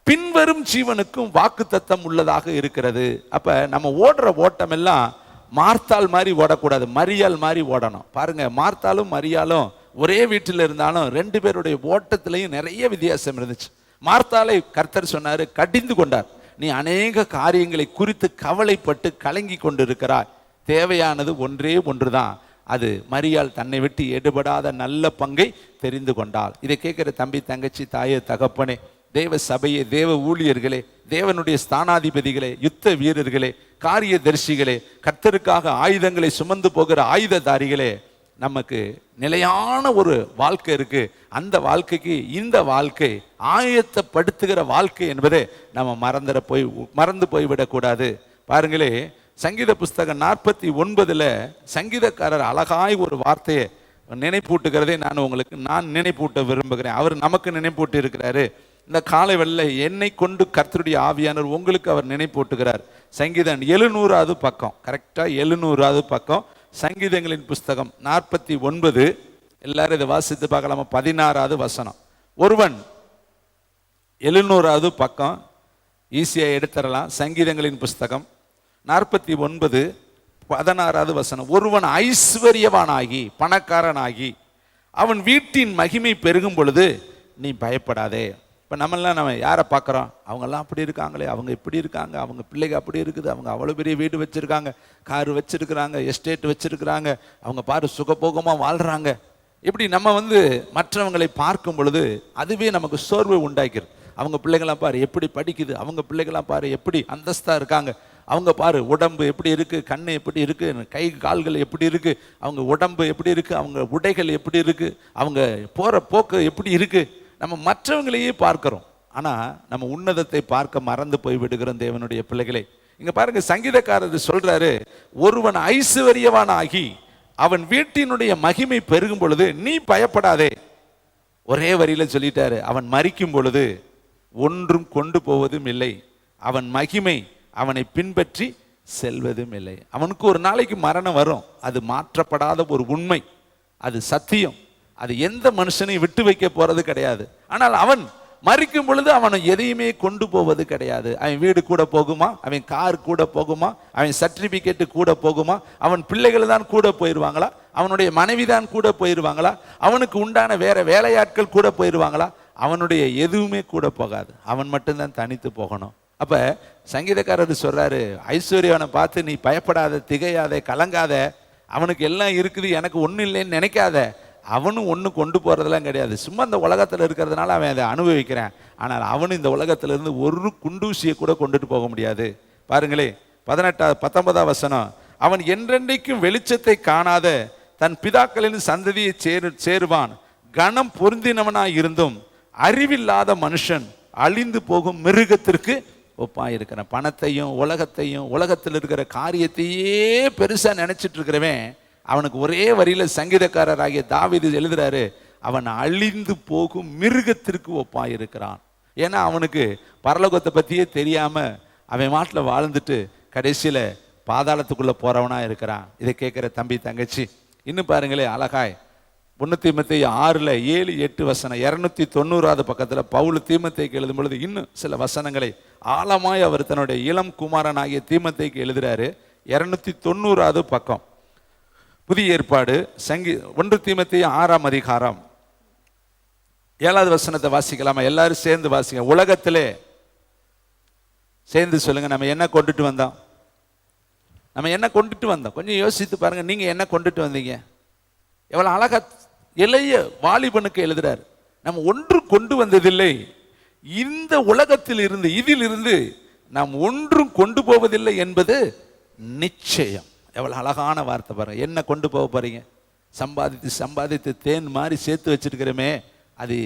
பின்வரும் ஜீவனுக்கும் வாக்குத்தத்தம் உள்ளதாக இருக்கிறது. அப்ப நம்ம ஓடுற ஓட்டம் எல்லாம் மார்த்தாள் மாதிரி ஓடக்கூடாது, மரியாள் மாதிரி ஓடணும். பாருங்க, மார்த்தாலும் மரியாளும் ஒரே வீட்டில் இருந்தாலும் 2 பேருடைய ஓட்டத்திலையும் நிறைய வித்தியாசம் இருந்துச்சு. மார்த்தாளை கர்த்தர் சொன்னாரு, கடிந்து கொண்டார், நீ அநேக காரியங்களை குறித்து கவலைப்பட்டு கலங்கி கொண்டு இருக்கிறாய், தேவையானது ஒன்றே ஒன்றுதான், அது மரியாள் தன்னை விட்டு எடுபடாத நல்ல பங்கை தெரிந்து கொண்டாள். இதை கேட்கிற தம்பி, தங்கச்சி, தாயே, தகப்பனே, தேவ சபையே, தேவ ஊழியர்களே, தேவனுடைய ஸ்தானாதிபதிகளே, யுத்த வீரர்களே, காரிய தரிசிகளே, கர்த்தருக்காக ஆயுதங்களை சுமந்து போகிற ஆயுததாரிகளே, நமக்கு நிலையான ஒரு வாழ்க்கை இருக்கு. அந்த வாழ்க்கைக்கு இந்த வாழ்க்கை ஆயத்தப்படுத்துகிற வாழ்க்கை என்பதை நம்ம மறந்து போய்விடக்கூடாது. பாருங்களே, சங்கீத புஸ்தகம் 49ல் சங்கீதக்காரர் அழகாய் ஒரு வார்த்தையை நினைப்பூட்டுகிறதை நான் நினைப்பூட்ட விரும்புகிறேன். அவர் நமக்கு நினைப்பூட்டி இருக்கிறாரு. இந்த காலை வேளையில என்னை கொண்டு கர்த்தருடைய ஆவியானவர் உங்களுக்கு அவர் நினைப்பூட்டுகிறார். சங்கீதம் 700வது பக்கம், கரெக்டா 700வது பக்கம், சங்கீதங்களின் புஸ்தகம் 49, எல்லாரும் இதை வாசித்து பார்க்கலாமா? 16வது வசனம். ஒருவன் 700வது பக்கம் ஈஸியா எடுத்துடலாம். சங்கீதங்களின் புஸ்தகம் 49, 16வது வசனம். ஒருவன் ஐஸ்வர்யவானாகி பணக்காரனாகி அவன் வீட்டின் மகிமை பெருகும் பொழுது நீ பயப்படாதே. இப்போ நம்ம யாரை பார்க்குறோம்? அவங்கெல்லாம் அப்படி இருக்காங்களே, அவங்க இப்படி இருக்காங்க, அவங்க பிள்ளைங்க அப்படி இருக்குது, அவங்க அவ்வளோ பெரிய வீடு வச்சுருக்காங்க, கார் வச்சுருக்குறாங்க, எஸ்டேட் வச்சுருக்குறாங்க, அவங்க பாரு சுகபோகமாக வாழ்கிறாங்க. இப்படி நம்ம மற்றவங்களை பார்க்கும் பொழுது அதுவே நமக்கு சோர்வை உண்டாக்கிடும். அவங்க பிள்ளைங்களாம் பாரு எப்படி படிக்குது, அவங்க பிள்ளைங்களாம் பாரு எப்படி அந்தஸ்தாக இருக்காங்க, அவங்க பாரு உடம்பு எப்படி இருக்குது, கண்ணு எப்படி இருக்குது, கை கால்கள் எப்படி இருக்குது, அவங்க உடம்பு எப்படி இருக்குது, அவங்க உடைகள் எப்படி இருக்குது, அவங்க போகிற போக்கு எப்படி இருக்குது. நம்ம மற்றவங்களையே பார்க்கிறோம், ஆனால் நம்ம உன்னதத்தை பார்க்க மறந்து போய் விடுகிறோம் தேவனுடைய பிள்ளைகளை. இங்கே பாருங்க, சங்கீதக்காரர் சொல்றாரு, ஒருவன் ஐஸ்வர்யவானாகி அவன் வீட்டினுடைய மகிமை பெருகும் பொழுது நீ பயப்படாதே. ஒரே வரியில சொல்லிட்டாரு, அவன் மரிக்கும் பொழுது ஒன்றும் கொண்டு போவதும் இல்லை, அவன் மகிமை அவனை பின்பற்றி செல்வதும் இல்லை. அவனுக்கு ஒரு நாளைக்கு மரணம் வரும், அது மாற்றப்படாத ஒரு உண்மை, அது சத்தியம், அது எந்த மனுஷனையும் விட்டு வைக்க போறது கிடையாது. ஆனால் அவன் மரிக்கும் பொழுது அவன் எதையுமே கொண்டு போவது கிடையாது. அவன் வீடு கூட போகுமா, அவன் கார் கூட போகுமா, அவன் சர்டிபிகேட்டு கூட போகுமா, அவன் பிள்ளைகள் தான் கூட போயிடுவாங்களா, அவனுடைய மனைவி தான் கூட போயிடுவாங்களா, அவனுக்கு உண்டான வேற வேலையாட்கள் கூட போயிடுவாங்களா, அவனுடைய எதுவுமே கூட போகாது, அவன் மட்டும்தான் தனித்து போகணும். அப்ப சங்கீதக்காரர் சொல்றாரு, ஐஸ்வர்யவனை பார்த்து நீ பயப்படாத, திகையாத, கலங்காத, அவனுக்கு எல்லாம் இருக்குது எனக்கு ஒன்றும் இல்லைன்னு நினைக்காத, அவனும் ஒன்று கொண்டு போகிறதெல்லாம் கிடையாது, சும்மா இந்த உலகத்தில் இருக்கிறதுனால அவன் அதை அனுபவிக்கிறான், ஆனால் அவனும் இந்த உலகத்திலிருந்து ஒரு குண்டூசியை கூட கொண்டுட்டு போக முடியாது. பாருங்களே 19வது வசனம், அவன் என்றென்றைக்கும் வெளிச்சத்தை காணாத தன் பிதாக்களின் சந்ததியை சேருவான். கனம் பொருந்தினவனாய் இருந்தும் அறிவில்லாத மனுஷன் அழிந்து போகும் மிருகத்திற்கு ஒப்பாயிருக்கிறான். பணத்தையும் உலகத்தையும் உலகத்தில் இருக்கிற காரியத்தையே பெருசா நினைச்சிட்டு இருக்கிறவன், அவனுக்கு ஒரே வரியில சங்கீதக்காரராகிய தாவீது எழுதுறாரு, அவன் அழிந்து போகும் மிருகத்திற்கு ஒப்பாயிருக்கிறான். ஏன்னா அவனுக்கு பரலோகத்தை பத்தியே தெரியாம அவன் மாட்டில் வாழ்ந்துட்டு கடைசியில பாதாளத்துக்குள்ள போறவனா இருக்கிறான். இதை கேட்கிற தம்பி தங்கச்சி இன்னும் பாருங்களே, அழகாய் 1 தீமோத்தேயு 6:7, 8 வசனம், 290வது பக்கத்துல பவுல் தீமோத்தேயுக்கு எழுதும் பொழுது இன்னும் சில வசனங்களை ஆழமாய் அவர் தன்னுடைய இளம் குமாரனாகிய தீமோத்தேயுக்கு எழுதுறாரு. 290வது பக்கம், புதிய ஏற்பாடு 1 தீமோத்தேயு 6ஆம் அதிகாரம் 7வது வசனத்தை வாசிக்கலாமா? எல்லாரும் சேர்ந்து வாசிங்க. உலகத்திலே சேர்ந்து சொல்லுங்க, நம்ம என்ன கொண்டுட்டு வந்தோம்? நம்ம என்ன கொண்டுட்டு வந்தோம்? கொஞ்சம் யோசித்து பாருங்க. நீங்க என்ன கொண்டுட்டு வந்தீங்க? எவ்வளவு அழகா இளைய வாலிபனுக்கு எழுதுறாரு. நம்ம ஒன்று கொண்டு வந்ததில்லை, இந்த உலகத்தில் இருந்து இதிலிருந்து நாம் ஒன்றும் கொண்டு போவதில்லை என்பது நிச்சயம். எவ்வளவு அழகான வார்த்தை பாருங்க. என்ன கொண்டு போக போறீங்க? சம்பாதித்து சம்பாதித்து தேன் மாதிரி சேர்த்து வச்சிருக்கிறோமே, அது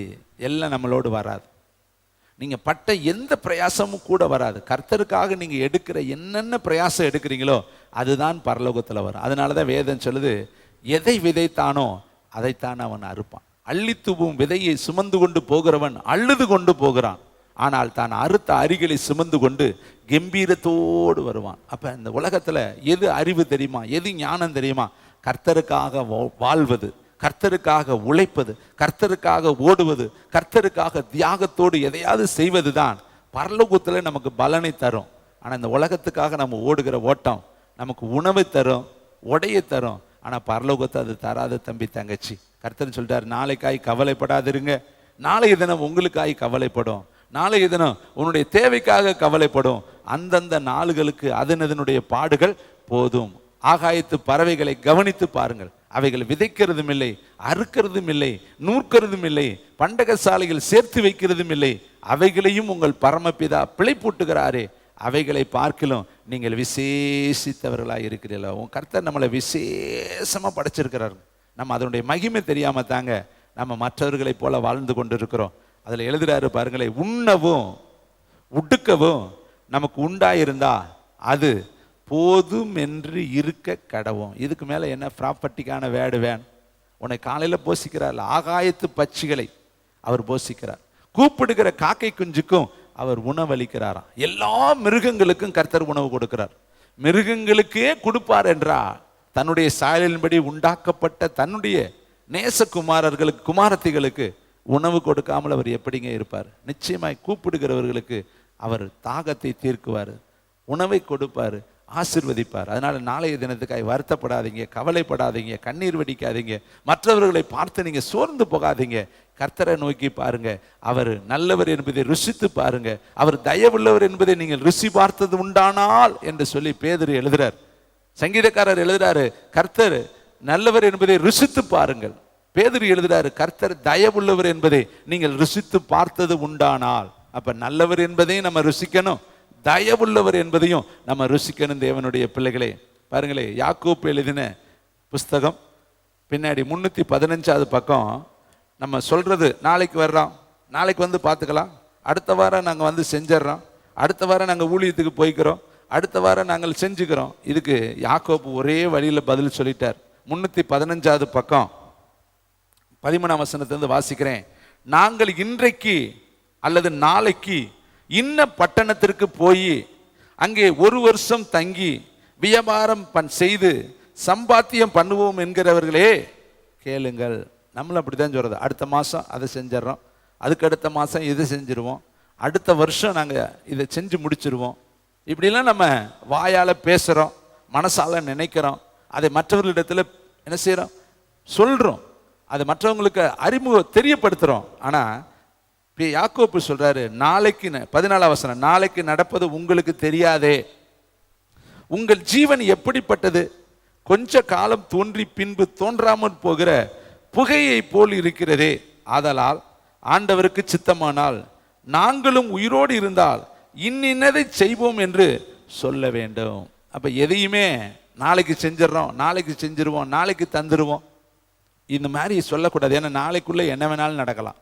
எல்லாம் நம்மளோடு வராது. நீங்க பட்ட எந்த பிரயாசமும் கூட வராது. கர்த்தருக்காக நீங்க எடுக்கிற என்னென்ன பிரயாசம் எடுக்கிறீங்களோ அதுதான் பரலோகத்தில் வரும். அதனாலதான் வேதம் சொல்லுது, எதை விதைத்தானோ அதைத்தான் அவன் அறுப்பான். அள்ளித்துவும் விதையை சுமந்து கொண்டு போகிறவன் அழுது கொண்டு போகிறான், ஆனால் தான் அறுத்த அரிகளை சுமந்து கொண்டு கம்பீரத்தோடு வருவான். அப்ப இந்த உலகத்துல எது அறிவு தெரியுமா? எது ஞானம் தெரியுமா? கர்த்தருக்காக வாழ்வது, கர்த்தருக்காக உழைப்பது, கர்த்தருக்காக ஓடுவது, கர்த்தருக்காக தியாகத்தோடு எதையாவது செய்வது தான் பரலோகத்தில் நமக்கு பலனை தரும். ஆனால் இந்த உலகத்துக்காக நம்ம ஓடுகிற ஓட்டம் நமக்கு உணவை தரும், உடையை தரும், ஆனால் பரலோகத்தை அது தராத தம்பி தங்கச்சி. கர்த்தர் சொல்லிட்டார், நாளைக்காய் கவலைப்படாதிருங்க, நாளைய தினம் உங்களுக்காய் கவலைப்படும், நாளைய தினம் உன்னுடைய தேவைக்காக கவலைப்படும். அந்தந்த நாளுகளுக்கு அதனுடைய பாடுகள் போதும். ஆகாயத்து பறவைகளை கவனித்து பாருங்கள், அவைகள் விதைக்கிறதும் இல்லை, அறுக்கிறதும் இல்லை, நூற்கிறதும் இல்லை, பண்டக சாலைகள் சேர்த்து வைக்கிறதும் இல்லை, அவைகளையும் உங்கள் பரமபிதா பிழைப்பூட்டுகிறாரே, அவைகளை பார்க்கிலும் நீங்கள் விசேஷித்தவர்களாக இருக்கிறீர்களா? உன் கர்த்தர் நம்மளை விசேஷமா படைச்சிருக்கிறார். நம்ம அதனுடைய மகிமை தெரியாம தாங்க நம்ம மற்றவர்களை போல வாழ்ந்து கொண்டு இருக்கிறோம். அதுல எழுதுறாரு பாருங்களேன், உண்ணவும் உடுக்கவும் நமக்கு உண்டாயிருந்தா அது போதும் என்று இருக்க கடவும். இதுக்கு மேல என்ன ப்ராப்பர்ட்டிக்கான வேடு வேன்? உன்னை காலையில போஷிக்கிறார், ஆகாயத்து பட்சிகளை அவர் போஷிக்கிறார், கூப்பிடுகிற காக்கை குஞ்சுக்கும் அவர் உணவளிக்கிறாராம். எல்லா மிருகங்களுக்கும் கர்த்தர் உணவு கொடுக்கிறார். மிருகங்களுக்கே கொடுப்பார் என்றா தன்னுடைய சாயலின்படி உண்டாக்கப்பட்ட தன்னுடைய நேசகுமாரர்களுக்கு குமாரத்திகளுக்கு உணவு கொடுக்காமல் அவர் எப்படிங்க இருப்பார்? நிச்சயமாய் கூப்பிடுகிறவர்களுக்கு அவர் தாகத்தை தீர்க்குவார், உணவை கொடுப்பார், ஆசீர்வதிப்பார். அதனால நாளைய தினத்துக்காய் வருத்தப்படாதீங்க, கவலைப்படாதீங்க, கண்ணீர் வடிக்காதீங்க, மற்றவர்களை பார்த்து நீங்க சோர்ந்து போகாதீங்க. கர்த்தரை நோக்கி பாருங்க, அவர் நல்லவர் என்பதை ருசித்து பாருங்க, அவர் தயவுள்ளவர் என்பதை நீங்கள் ருசி பார்த்தது உண்டானால் என்று சொல்லி பேதுரு எழுதுறார். சங்கீதக்காரர் எழுதுறாரு, கர்த்தர் நல்லவர் என்பதை ருசித்து பாருங்கள். பேதுரு எழுதுறாரு, கர்த்தர் தயவுள்ளவர் என்பதை நீங்கள் ருசித்து பார்த்தது உண்டானால். அப்ப நல்லவர் என்பதையும் நம்ம ருசிக்கணும், தயவுள்ளவர் என்பதையும் நம்ம ருசிக்கணும். தேவனுடைய பிள்ளைகளே பாருங்களே, யாக்கோப்பு எழுதின புஸ்தகம் பின்னாடி 315வது பக்கம் நம்ம சொல்றது, நாளைக்கு வர்றோம், நாளைக்கு வந்து பார்த்துக்கலாம், அடுத்த வாரம் நாங்கள் வந்து செஞ்சிடறோம், அடுத்த வாரம் நாங்கள் ஊழியத்துக்கு போய்க்கிறோம், அடுத்த வாரம் நாங்கள் செஞ்சுக்கிறோம். இதுக்கு யாக்கோப்பு ஒரே வழியில் பதில் சொல்லிட்டார். 315வது பக்கம் 13ஆம் வசனத்திலிருந்து வாசிக்கிறேன். நாங்கள் இன்றைக்கு அல்லது நாளைக்கு இன்ன பட்டணத்திற்கு போய் அங்கே 1 வருஷம் தங்கி வியாபாரம் செய்து சம்பாத்தியம் பண்ணுவோம் என்கிறவர்களே கேளுங்கள். நம்மளும் அப்படித்தான் சொல்றது, அடுத்த மாதம் அதை செஞ்சிடறோம், அதுக்கு அடுத்த மாதம் இதை செஞ்சிருவோம், அடுத்த வருஷம் நாங்கள் இதை செஞ்சு முடிச்சிருவோம். இப்படிலாம் நம்ம வாயால் பேசுகிறோம், மனசால நினைக்கிறோம், அதை மற்றவர்களிடத்தில் என்ன செய்கிறோம், சொல்கிறோம், அதை மற்றவங்களுக்கு தெரியப்படுத்துகிறோம். ஆனால் யாக்கோப்பு சொல்றாரு, நாளைக்கு 14ஆம் வசனம், நாளைக்கு நடப்பது உங்களுக்கு தெரியாதே, உங்கள் ஜீவன் எப்படிப்பட்டது, கொஞ்ச காலம் தோன்றி பின்பு தோன்றாமல் போகிற புகையை போல் இருக்கிறதே. ஆதலால் ஆண்டவருக்கு சித்தமானால் நாங்களும் உயிரோடு இருந்தால் இன்னதை செய்வோம் என்று சொல்ல வேண்டும். அப்ப எதையுமே நாளைக்கு செஞ்சிடறோம், நாளைக்கு செஞ்சிருவோம், நாளைக்கு தந்துடுவோம். இந்த மாதிரி சொல்லக்கூடாது. ஏன்னா நாளைக்குள்ளே என்ன வேணாலும் நடக்கலாம்.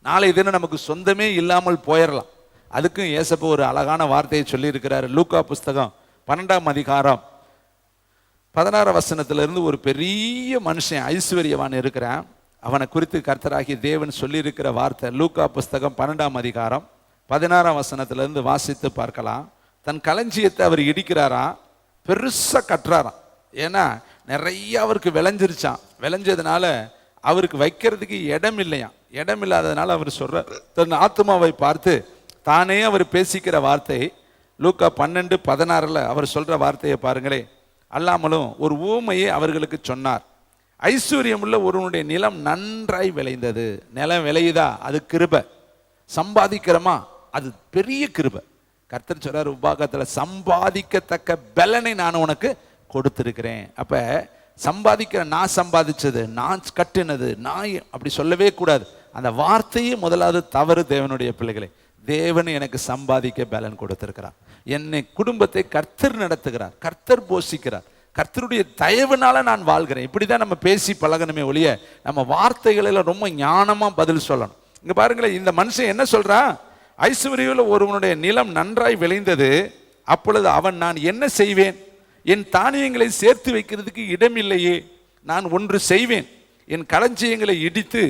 நாளை தினம் நமக்கு சொந்தமே இல்லாமல் போயிடலாம். அதுக்கும் ஏசப்பா ஒரு அழகான வார்த்தையை சொல்லியிருக்கிறாரு. லூக்கா புஸ்தகம் 12ஆம் அதிகாரம் 16 வசனத்திலிருந்து ஒரு பெரிய மனுஷன் ஐஸ்வர்யவான் இருக்கிறான். அவனை குறித்து கர்த்தராகிய தேவன் சொல்லியிருக்கிற வார்த்தை லூக்கா புஸ்தகம் 12ஆம் அதிகாரம் 16ஆம் வசனத்திலிருந்து வாசித்து பார்க்கலாம். தன் களஞ்சியத்தை அவர் இடிக்கிறாராம், பெருசா கட்டுறாராம். ஏன்னா நிறைய அவருக்கு விளைஞ்சிருச்சான். விளைஞ்சதுனால அவருக்கு வைக்கிறதுக்கு இடம் இல்லையாம். இடம் இல்லாததுனால அவர் சொல்ற தன் ஆத்மாவை பார்த்து தானே அவர் பேசிக்கிற வார்த்தை லூக்கா 12:16 அவர் சொல்ற வார்த்தையை பாருங்களே. அல்லாமலும் ஒரு ஊமையை அவர்களுக்கு சொன்னார். ஐஸ்வர்யம் உள்ள ஒருவனுடைய நிலம் நன்றாய் விளைந்தது. நிலம் விளையுதா, அது கிருபை. சம்பாதிக்கிறோமா, அது பெரிய கிருபை. கர்த்தர் சொல்றார் உபாகத்துல, சம்பாதிக்கத்தக்க பலனை நான் உனக்கு கொடுத்திருக்கிறேன். அப்ப சம்பாதிக்கிற, நான் சம்பாதிச்சது, நான் கட்டினது, நான் அப்படி சொல்லவே கூடாது. அந்த வார்த்தையே முதலாவது தவறு. தேவனுடைய பிள்ளைகளை, தேவன் எனக்கு சம்பாதிக்க பலன் கொடுத்திருக்கிறார். என்னை குடும்பத்தை கர்த்தர் நடத்துகிறார், கர்த்தர் போஷிக்கிறார், கர்த்தருடைய தயவுனால நான் வாழ்கிறேன். இப்படிதான் நம்ம பேசி பழகணுமே ஒழிய நம்ம வார்த்தைகளில் ரொம்ப ஞானமா பதில் சொல்லணும். இங்க பாருங்களேன், இந்த மனுஷன் என்ன சொல்றான்? ஐஸ்வர்யத்தில் ஒருவனுடைய நிலம் நன்றாய் விளைந்தது. அப்பொழுது அவன், நான் என்ன செய்வேன்? என் தானியங்களை சேர்த்து வைக்கிறதுக்கு இடம் இல்லையே. நான் ஒன்று செய்வேன், என் களஞ்சியங்களை இடித்து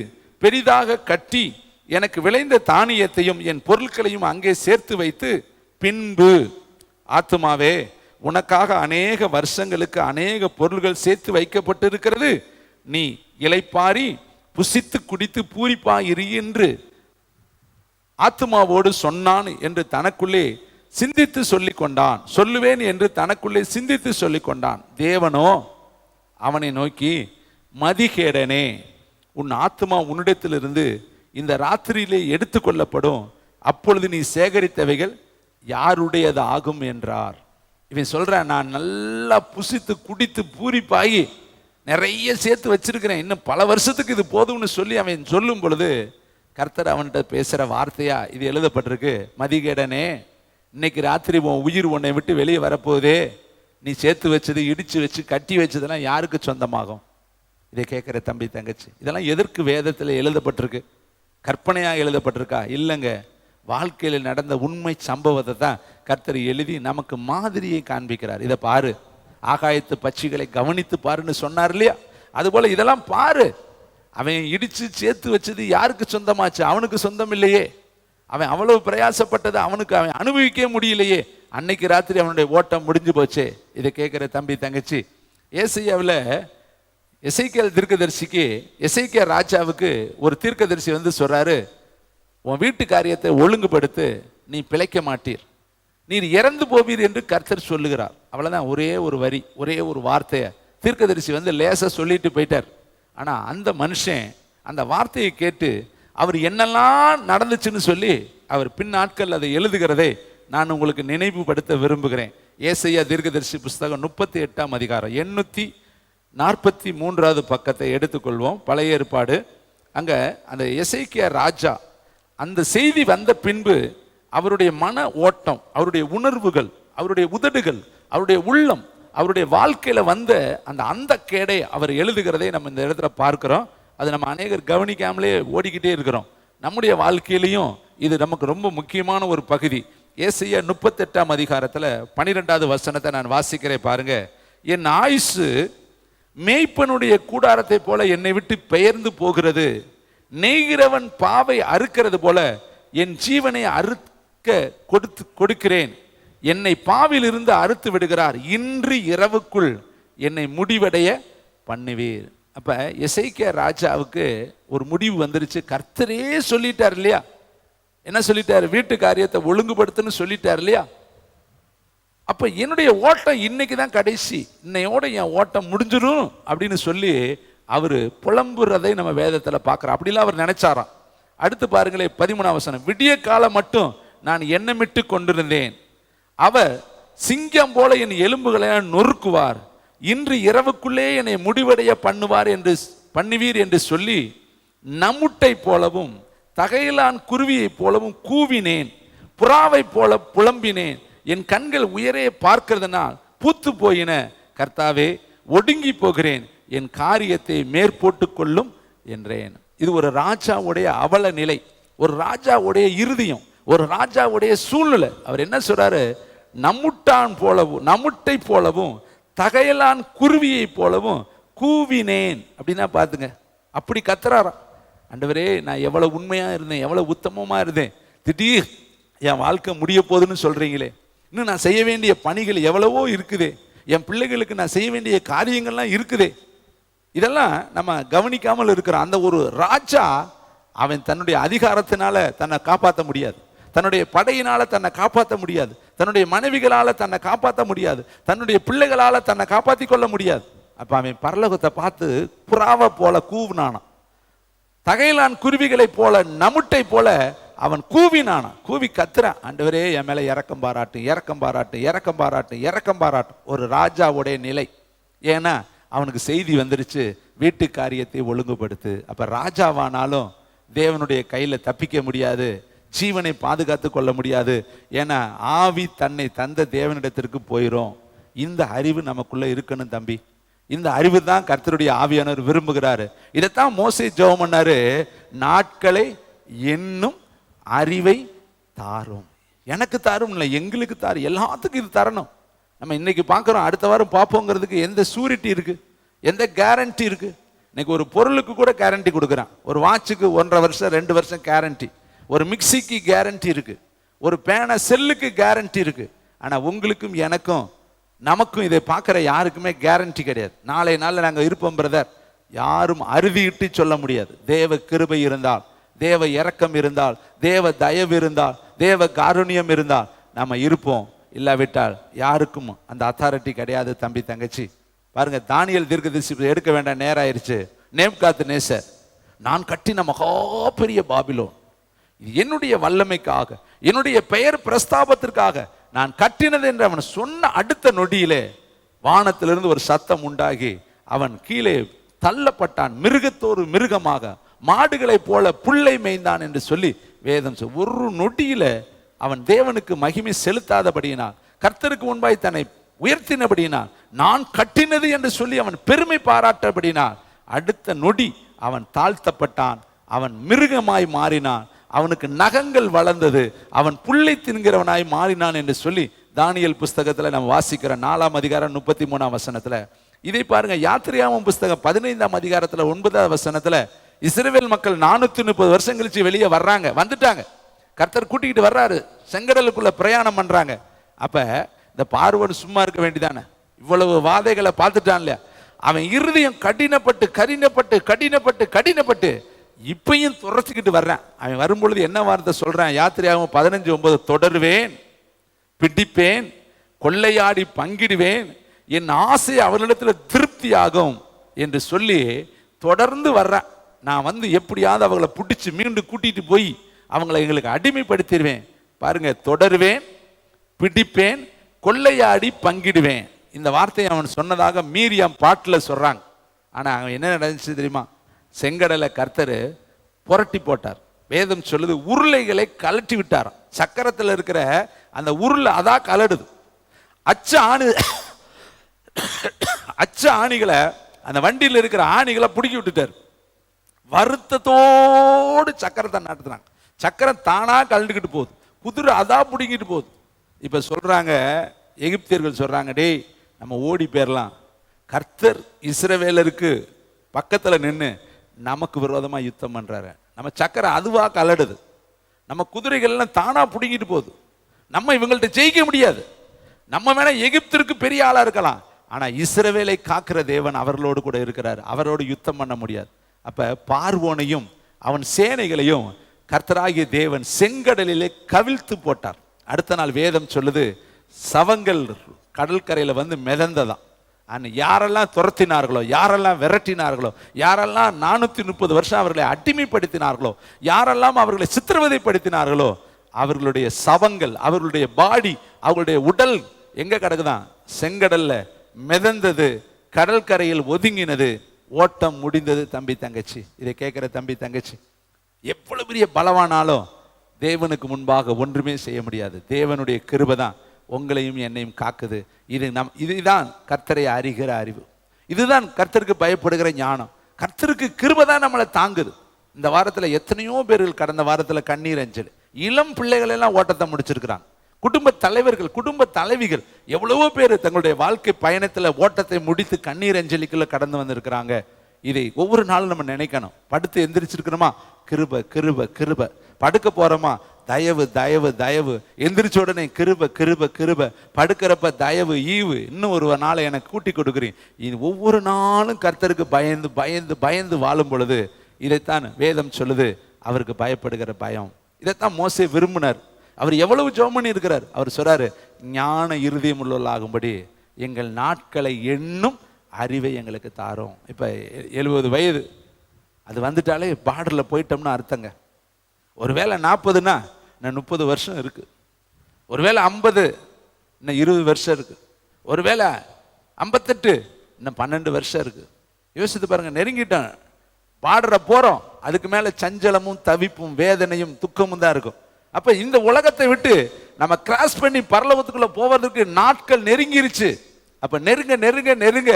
பெரிதாக கட்டி எனக்கு விளைந்த தானியத்தையும் என் பொருட்களையும் அங்கே சேர்த்து வைத்து, பின்பு ஆத்துமாவே, உனக்காக அநேக வருஷங்களுக்கு அநேக பொருள்கள் சேர்த்து வைக்கப்பட்டிருக்கிறது, நீ இளைப்பாரி புசித்து குடித்து பூரிப்பாயிரு என்று ஆத்துமாவோடு சொன்னான் என்று தனக்குள்ளே சிந்தித்து சொல்லிக் கொண்டான். சொல்லுவேன் என்று தனக்குள்ளே சிந்தித்து சொல்லிக் கொண்டான். தேவனோ அவனை நோக்கி, மதிகேடனே, உன் ஆத்துமா உன்னிடத்திலிருந்து இந்த ராத்திரியிலே எடுத்துக்கொள்ளப்படும். அப்பொழுது நீ சேகரித்தவைகள் யாருடையது ஆகும் என்றார். இவன் சொல்றான், நான் நல்லா புசித்து குடித்து பூரிப்பாகி நிறைய சேர்த்து வச்சிருக்கிறேன், இன்னும் பல வருஷத்துக்கு இது போதும்னு சொல்லி அவன் சொல்லும் பொழுது கர்த்தர் அவன்கிட்ட பேசுற வார்த்தையா இது எழுதப்பட்டிருக்கு. மதிகேடனே, இன்னைக்கு ராத்திரி உன் உயிர் உன்னை விட்டு வெளியே வரப்போதே. நீ சேர்த்து வச்சது, இடிச்சு வச்சு கட்டி வச்சதெல்லாம் யாருக்கு சொந்தமாகும்? இதை கேட்குற தம்பி தங்கச்சி, இதெல்லாம் எதற்கு வேதத்தில் எழுதப்பட்டிருக்கு? கற்பனையாக எழுதப்பட்டிருக்கா? இல்லைங்க, வாழ்க்கையில் நடந்த உண்மை சம்பவத்தை தான் கர்த்தர் எழுதி நமக்கு மாதிரியை காண்பிக்கிறார். இதை பாரு, ஆகாயத்து பட்சிகளை கவனித்து பாருன்னு சொன்னார் இல்லையா? அதுபோல இதெல்லாம் பாரு. அவன் இடிச்சு சேர்த்து வச்சது யாருக்கு சொந்தமாச்சு? அவனுக்கு சொந்தம் இல்லையே. அவன் அவ்வளவு பிரயாசப்பட்டது அவனுக்கு அவன் அனுபவிக்க முடியலையே. அன்னைக்கு ராத்திரி அவனுடைய ஓட்டம் முடிஞ்சு போச்சே. இதை கேட்குற தம்பி தங்கச்சி, ஏசையாவில் எசேக்கியேல் தீர்க்கதரிசிக்கு, எசேக்கியா ராஜாவுக்கு ஒரு தீர்க்கதரிசி வந்து சொல்றாரு, உன் வீட்டு காரியத்தை ஒழுங்குபடுத்து, நீ பிழைக்க மாட்டீர், நீர் இறந்து போவீர் என்று கர்த்தர் சொல்லுகிறார். அவ்வளவுதான், ஒரே ஒரு வரி, ஒரே ஒரு வார்த்தையை தீர்க்கதரிசி வந்து லேசா சொல்லிட்டு போயிட்டார். ஆனா அந்த மனுஷன் அந்த வார்த்தையை கேட்டு அவர் என்னெல்லாம் நடந்துச்சுன்னு சொல்லி அவர் பின்னாட்கள் அதை எழுதுகிறதை நான் உங்களுக்கு நினைவுபடுத்த விரும்புகிறேன். ஏசையா தீர்க்கதரிசி புஸ்தகம் 38ஆம் அதிகாரம் 843வது பக்கத்தை எடுத்துக்கொள்வோம். பழைய ஏற்பாடு. அங்க அந்த எசேக்கியா ராஜா அந்த செய்தி வந்த பின்பு அவருடைய மன ஓட்டம், அவருடைய உணர்வுகள், அவருடைய உதடுகள், அவருடைய உள்ளம், அவருடைய வாழ்க்கையில வந்த அந்த கேடை அவர் எழுதுகிறதை நம்ம இந்த இடத்துல பார்க்கிறோம். அது நம்ம அநேகர் கவனிக்காமலே ஓடிக்கிட்டே இருக்கிறோம். நம்முடைய வாழ்க்கையிலையும் இது நமக்கு ரொம்ப முக்கியமான ஒரு பகுதி. ஏசையா 38ஆம் அதிகாரத்துல 12வது வசனத்தை நான் வாசிக்கிறேன் பாருங்க. என் ஆயுசு மேய்ப்பனுடைய கூடாரத்தை போல என்னை விட்டு பெயர்ந்து போகிறது. நெய்கிறவன் பாவை அறுக்கிறது போல என் ஜீவனை அறுக்க கொடுக்கிறேன். என்னை பாவிலிருந்து அறுத்து விடுகிறார். இன்று இரவுக்குள் என்னை முடிவடைய பண்ணுவீர். அப்ப எசேக்கியா ராஜாவுக்கு ஒரு முடிவு வந்துருச்சு. கர்த்தரே சொல்லிட்டார் இல்லையா? என்ன சொல்லிட்டாரு? வீட்டு காரியத்தை ஒழுங்குபடுத்துன்னு சொல்லிட்டார் இல்லையா? அப்ப என்னுடைய ஓட்டம் இன்னைக்கு தான் கடைசி, இன்னையோட என் ஓட்டம் முடிஞ்சிடும் அப்படின்னு சொல்லி அவரு புலம்புறதை நம்ம வேதத்துல பார்க்கிறோம். அப்படிலாம் அவர் நினைச்சாராம். அடுத்து பாருங்களே 13ஆம் வசனம். விடிய காலம் மட்டும் நான் எண்ணமிட்டு கொண்டிருந்தேன், அவர் சிங்கம் போல என் எலும்புகளை நொறுக்குவார். இன்று இரவுக்குள்ளே என்னை முடிவடைய பண்ணுவீர் என்று சொல்லி நமுட்டை போலவும் தகையிலான் குருவியை போலவும் கூவினேன், புறாவை போல புலம்பினேன். என் கண்கள் உயரே பார்க்கிறதுனால் பூத்து போயின, கர்த்தாவே ஒடுங்கி போகிறேன், என் காரியத்தை மேற்போட்டு கொள்ளும் என்றேன். இது ஒரு ராஜாவுடைய அவல நிலை, ஒரு ராஜாவுடைய இருதயம், ஒரு ராஜாவுடைய சூழ்நிலை. அவர் என்ன சொல்றாரு? நம்முட்டான் போலவும், நம்முட்டை போலவும், தகையலான் குருவியை போலவும் கூவினேன் அப்படின்னா பாத்துங்க. அப்படி கத்துறாராம். ஆண்டவரே, நான் எவ்வளவு உண்மையா இருந்தேன், எவ்வளவு உத்தமமா இருந்தேன், திடீர் என் வாழ்க்கை முடிய போகுதுன்னு சொல்றீங்களே, இன்னும் நான் செய்ய வேண்டிய பணிகள் எவ்வளவோ இருக்குதே, என் பிள்ளைகளுக்கு நான் செய்ய வேண்டிய காரியங்கள்லாம் இருக்குதே, இதெல்லாம் நம்ம கவனிக்காமல் இருக்கிறோம். அந்த ஒரு ராஜா, அவன் தன்னுடைய அதிகாரத்தினால தன்னை காப்பாற்ற முடியாது, தன்னுடைய படையினால தன்னை காப்பாற்ற முடியாது, தன்னுடைய மனைவிகளால தன்னை காப்பாற்ற முடியாது, தன்னுடைய பிள்ளைகளால தன்னை காப்பாற்றி கொள்ள முடியாது. அப்ப அவன் பரலோகத்தை பார்த்து புறாவை போல கூவினானா, தகையிலான் குருவிகளை போல, நமுட்டை போல அவன் கூவினானா, கூவி கத்துறான், ஆண்டவரே என் மேல இரக்கம் பாராட்டு, இரக்கம் பாராட்டு, இரக்கம் பாராட்டு, இரக்கம் பாராட்டு. ஒரு ராஜாவுடைய நிலை. ஏன்னா அவனுக்கு செய்தி வந்துருச்சு, வீட்டு காரியத்தை ஒழுங்குபடுத்து. அப்ப ராஜாவானாலும் தேவனுடைய கையில தப்பிக்க முடியாது, ஜீவனை பாதுகாத்து கொள்ள முடியாது. ஏன்னா ஆவி தன்னை தந்த தேவனிடத்திற்கு போயிரும். இந்த அறிவு நமக்குள்ள இருக்கணும் தம்பி. இந்த அறிவு தான் கர்த்தருடைய ஆவியானவர் விரும்புகிறாரு. இதைத்தான் மோசே ஜெபம் பண்ணாரு, நாட்களை என்னும் அறிவை தாரும். எனக்கு தாரும் இல்லை, எங்களுக்கு தாரும், எல்லாத்துக்கும் இது தரணும். நம்ம இன்னைக்கு பார்க்குறோம், அடுத்த வாரம் பார்ப்போங்கிறதுக்கு எந்த சூரிட்டி இருக்கு, எந்த கேரண்டி இருக்கு? இன்னைக்கு ஒரு பொருளுக்கு கூட கேரண்டி கொடுக்குறான். ஒரு வாட்சுக்கு 1.5 வருஷம் 2 வருஷம் கேரண்டி, ஒரு மிக்சிக்கு கேரண்டி இருக்கு, ஒரு பேனா செல்லுக்கு கேரண்டி இருக்கு. ஆனா உங்களுக்கும் எனக்கும் நமக்கும் இதை பார்க்குற யாருக்குமே கேரண்டி கிடையாது. நாளை நாளில் நாங்கள் இருப்போம் பிரதர், யாரும் அறுதியிட்டு சொல்ல முடியாது. தேவ கிருபை இருந்தால், தேவ இரக்கம் இருந்தால், தேவ தயவு இருந்தால், தேவ காருண்யம் இருந்தால் நம்ம இருப்போம். இல்லாவிட்டால் யாருக்கும் அந்த அத்தாரிட்டி கிடையாது. தம்பி தங்கச்சி பாருங்க, தானியேல் தீர்க்கதரிசி எடுக்க வேண்டாம், நேரம் ஆயிடுச்சு. நேபுகாத்நேசர், நான் கட்டின மகா பெரிய பாபிலோன், என்னுடைய வல்லமைக்காக, என்னுடைய பெயர் பிரஸ்தாபத்திற்காக நான் கட்டினது என்று அவன் சொன்ன அடுத்த நொடியிலே வானத்திலிருந்து ஒரு சத்தம் உண்டாகி அவன் கீழே தள்ளப்பட்டான், மிருகத்தோரு மிருகமாக, மாடுகளை போல புல்லை மேய்ந்தான் என்று சொல்லி வேதம். ஒரு நொடியில அவன் தேவனுக்கு மகிமை செலுத்தாதபடியினால், கர்த்தருக்கு முன்பாய் தன்னை உயர்த்தினபடியினால், நான் கட்டினது என்று சொல்லி அவன் பெருமை பாராட்டபடினால், அடுத்த நொடி அவன் தாழ்த்தப்பட்டான், அவன் மிருகமாய் மாறினான், அவனுக்கு நகங்கள் வளர்ந்தது, அவன் புல்லை தின்கிறவனாய் மாறினான் என்று சொல்லி தானியேல் புஸ்தகத்துல நம்ம வாசிக்கிற 4ஆம் அதிகாரம் 33ஆம் வசனத்துல. இதை பாருங்க, யாத்திரையாகமம் புஸ்தகம் 15ஆம் அதிகாரத்துல 9ஆம் வசனத்துல, இஸ்ரவேல் மக்கள் 430 வருஷம் கழிச்சு வெளியே வர்றாங்க, வந்துட்டாங்க, கர்த்தர் கூட்டிக்கிட்டு வர்றாரு, செங்கடலுக்குள்ள பிரயாணம் பண்றாங்க. அப்ப இந்த பார்வோன் சும்மா இருக்க வேண்டியதானே? இவ்வளவு வாதைகளை பார்த்துட்டான் இல்லையா? அவன் இருதயம் கடினப்பட்டு கடினப்பட்டு கடினப்பட்டு கடினப்பட்டு இப்பையும் துரத்திக்கிட்டு வர்றான். அவன் வரும்பொழுது என்ன வார்த்தை சொல்றான்? யாத்திரையாகமம் 15:9, தொடருவேன், பிடிப்பேன், கொள்ளையாடி பங்கிடுவேன், என் ஆசை அவர்களிடத்துல திருப்தி ஆகும் என்று சொல்லி தொடர்ந்து வர்றான். நான் வந்து எப்படியாவது அவங்களை பிடிச்சி மீண்டும் கூட்டிட்டு போய் அவங்களை எங்களுக்கு அடிமைப்படுத்திடுவேன். பாருங்க, தொடருவேன், பிடிப்பேன், கொள்ளையாடி பங்கிடுவேன். இந்த வார்த்தையை அவன் சொன்னதாக மீரியாம் பாட்டில் சொல்றாங்க. ஆனா அவன் என்ன நடந்துச்சு தெரியுமா? செங்கடலை கர்த்தர் புரட்டி போட்டார். வேதம் சொல்லுது, உருளைகளை கலட்டி விட்டாராம். சக்கரத்தில் இருக்கிற அந்த உருளை அதான் கலடுது. அச்ச ஆணிகளை, அந்த வண்டியில் இருக்கிற ஆணிகளை பிடிக்கி விட்டுட்டார். வருத்தத்தோடு சக்கரத்தை நடத்துறாங்க. சக்கரம் தானா கலண்டுக்கிட்டு போகுது, குதிரை அதான் பிடிங்கிட்டு போகுது. இப்ப சொல்றாங்க, எகிப்தியர்கள் சொல்றாங்க, டேய் நம்ம ஓடி போயிடலாம், கர்த்தர் இஸ்ரவேலருக்கு பக்கத்துல நின்று நமக்கு விரோதமா யுத்தம் பண்றாரு, நம்ம சக்கரம் அதுவா கலடுது, நம்ம குதிரைகள்லாம் தானா பிடிங்கிட்டு போகுது, நம்ம இவங்கள்ட்ட ஜெயிக்க முடியாது, நம்ம வேணா எகிப்திற்கு பெரிய ஆளா இருக்கலாம், ஆனா இஸ்ரவேலை காக்கிற தேவன் அவர்களோடு கூட இருக்கிறார், அவரோடு யுத்தம் பண்ண முடியாது. அப்ப பார்வோனையும் அவன் சேனைகளையும் கர்த்தராகிய தேவன் செங்கடலிலே கவிழ்த்து போட்டார். அடுத்த நாள் வேதம் சொல்லுது, சவங்கள் கடற்கரையில வந்து மிதந்ததான். யாரெல்லாம் துரத்தினார்களோ, யாரெல்லாம் விரட்டினார்களோ, யாரெல்லாம் 430 வருஷம் அவர்களை அடிமைப்படுத்தினார்களோ, யாரெல்லாம் அவர்களை சித்திரவதைப்படுத்தினார்களோ, அவர்களுடைய சவங்கள், அவர்களுடைய பாடி, அவர்களுடைய உடல் எங்க கிடக்குதான்? செங்கடல்ல மிதந்தது, கடற்கரையில் ஒதுங்கினது, ஓட்டம் முடிந்தது. தம்பி தங்கச்சி, இதை கேட்கிற தம்பி தங்கச்சி, எவ்வளவு பெரிய பலவானாலும் தேவனுக்கு முன்பாக ஒன்றுமே செய்ய முடியாது. தேவனுடைய கிருபை தான் உங்களையும் என்னையும் காக்குது. இதுதான் கர்த்தரை அறிகிற அறிவு, இதுதான் கர்த்தருக்கு பயப்படுகிற ஞானம். கர்த்தருக்கு கிருபை தான் நம்மளை தாங்குது. இந்த வாரத்தில் எத்தனையோ பேர்கள் கடந்த வாரத்தில் கண்ணீர் அஞ்சல், இளம் பிள்ளைகள் எல்லாம் ஓட்டத்தை முடிச்சிருக்கிறாங்க. குடும்ப தலைவர்கள், குடும்ப தலைவிகள் எவ்வளவோ பேர் தங்களுடைய வாழ்க்கை பயணத்தில் ஓட்டத்தை முடித்து கண்ணீர் அஞ்சலிக்குள்ள கடந்து வந்திருக்கிறாங்க. இதை ஒவ்வொரு நாளும் நம்ம நினைக்கணும். படுத்து எந்திரிச்சிருக்கிறோமா, கிருபை கிருபை கிருபை. படுக்க போறோமா, தயவு தயவு தயவு. எந்திரிச்ச உடனே கிருபை கிருபை கிருபை. படுக்கிறப்ப தயவு ஈவு, இன்னும் ஒரு நாளை எனக்கு கூட்டி கொடுக்குறீங்க. இது ஒவ்வொரு நாளும் கர்த்தருக்கு பயந்து பயந்து பயந்து வாழும் பொழுது இதைத்தான் வேதம் சொல்லுது, அவருக்கு பயப்படுகிற பயம். இதைத்தான் மோசே விரும்பினார். அவர் எவ்வளவு ஜெபம் பண்ணி இருக்கிறார். அவர் சொல்றாரு, ஞான இருதயம் உள்ளவர்களாகும்படி எங்கள் நாட்களை எண்ணும் அறிவை எங்களுக்கு தாரோம். இப்போ 70 வயது அது வந்துட்டாலே பார்டரில் போயிட்டோம்னா அர்த்தங்க. ஒருவேளை 40னா இன்னும் 30 வருஷம் இருக்கு, ஒருவேளை 50 இன்னும் 20 வருஷம் இருக்கு, ஒருவேளை 58 இன்னும் 12 வருஷம் இருக்கு. யோசித்து பாருங்க, நெருங்கிட்டோம், பார்டரை போறோம். அதுக்கு மேல சஞ்சலமும் தவிப்பும் வேதனையும் துக்கமும் தான் இருக்கும். அப்ப இந்த உலகத்தை விட்டு நம்ம கிராஸ் பண்ணி பரலோகத்துக்குள்ள போவதற்கு நாட்கள் நெருங்கிருச்சு. அப்ப நெருங்க நெருங்க நெருங்க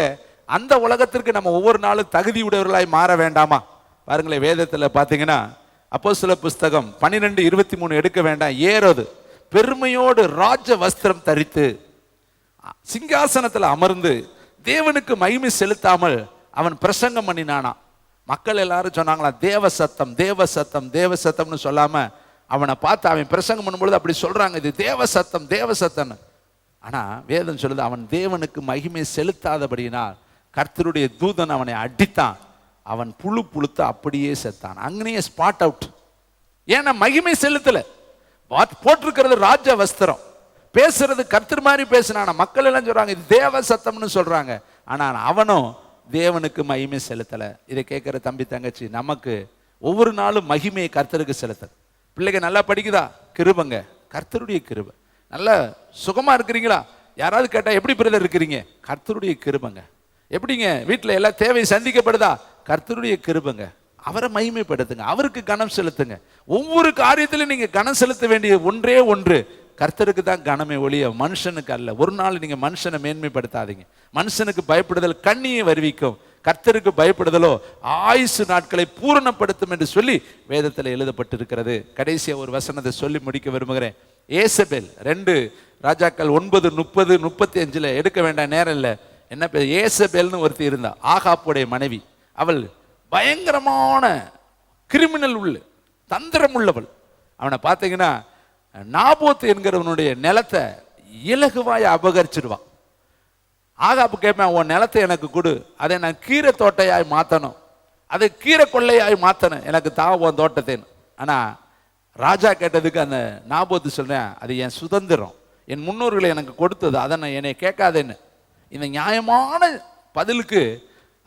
அந்த உலகத்திற்கு நம்ம ஒவ்வொரு நாளும் தகுதி உடையவர்களாய் மாற வேண்டாமா? பாருங்களேன், வேதத்தில் பார்த்தீங்கன்னா அப்போஸ்தலர் புஸ்தகம் 12:23 எடுக்க வேண்டாம். ஏரோது பெருமையோடு ராஜ வஸ்திரம் தரித்து சிங்காசனத்தில் அமர்ந்து தேவனுக்கு மகிமை செலுத்தாமல் அவன் பிரசங்கம் பண்ணினானா. மக்கள் எல்லாரும் சொன்னாங்களா, தேவ சத்தம் தேவ சத்தம் தேவ சத்தம்னு சொல்லாம அவனை பார்த்து அவன் பிரசங்கம் பண்ணும்பொழுது அப்படி சொல்றாங்க, இது தேவ சத்தம் தேவ சத்தம்னு. ஆனா வேதம் சொல்லுது, அவன் தேவனுக்கு மகிமை செலுத்தாதபடியினால் கர்த்தருடைய தூதன் அவனை அடித்தான், அவன் புழு புழுத்து அப்படியே செத்தான். அங்கேயே ஸ்பாட் அவுட். ஏன்னா மகிமை செலுத்தல. போட்டிருக்கிறது ராஜ வஸ்திரம், பேசுறது கர்த்தர் மாதிரி பேசினான. மக்கள் எல்லாம் சொல்றாங்க இது தேவ சத்தம்னு சொல்றாங்க. ஆனா அவனும் தேவனுக்கு மகிமை செலுத்தல. இதை கேட்கிற தம்பி தங்கச்சி, நமக்கு ஒவ்வொரு நாளும் மகிமையை கர்த்தருக்கு செலுத்தல். பிள்ளைங்க நல்லா படிக்குதா, கிருபங்க, கர்த்தருடைய கிருபை. நல்லா சுகமா இருக்கிறீங்களா, யாராவது கேட்டா எப்படி பிரதர் இருக்கிறீங்க, கர்த்தருடைய கிருபங்க. எப்படிங்க வீட்டில் எல்லா தேவை சந்திக்கப்படுதா, கர்த்தருடைய கிருபங்க. அவரை மகிமைப்படுத்துங்க, அவருக்கு கனம் செலுத்துங்க. ஒவ்வொரு காரியத்திலும் நீங்க கனம் செலுத்த வேண்டிய ஒன்றே ஒன்று, கர்த்தருக்கு தான் கனமே ஒழிய மனுஷனுக்கு அல்ல. ஒரு நாள் நீங்க மனுஷனை மேன்மைப்படுத்தாதீங்க. மனுஷனுக்கு பயப்படுதல் கண்ணியை வருவிக்கும், கர்த்தருக்கு பயப்படுதலோ ஆயுசு நாட்களை பூரணப்படுத்தும் என்று சொல்லி வேதத்தில் எழுதப்பட்டிருக்கிறது. கடைசியா ஒரு வசனத்தை சொல்லி முடிக்க விரும்புகிறேன். ஏசபேல் 2 ராஜாக்கள் 9:30-35 எடுக்க வேண்டாம், நேரம் இல்லை. என்ன பேர், ஏசபேல்னு ஒருத்தி இருந்தா, ஆகாப்புடைய மனைவி. அவள் பயங்கரமான கிரிமினல் உள்ள தந்திரம் உள்ளவள். அவனை பார்த்தீங்கன்னா நாபோத் என்கிறவனுடைய நிலத்தை இலகுவாய் அபகரிச்சிடுவான். ஆகாப்பு கேட்பேன், உன் நிலத்தை எனக்கு கொடு, அதை நான் கீரை தோட்டையாய் மாற்றணும், அதை கீரை கொள்ளையாய் மாற்றணும், எனக்கு உன் தோட்டத்தேன்னு. ஆனால் ராஜா கேட்டதுக்கு அந்த நாபோத்து சொல்றேன், அது என் சுதந்திரம், என் முன்னோர்களை எனக்கு கொடுத்தது, அதை நான் என்னை கேட்காதேன்னு. இந்த நியாயமான பதிலுக்கு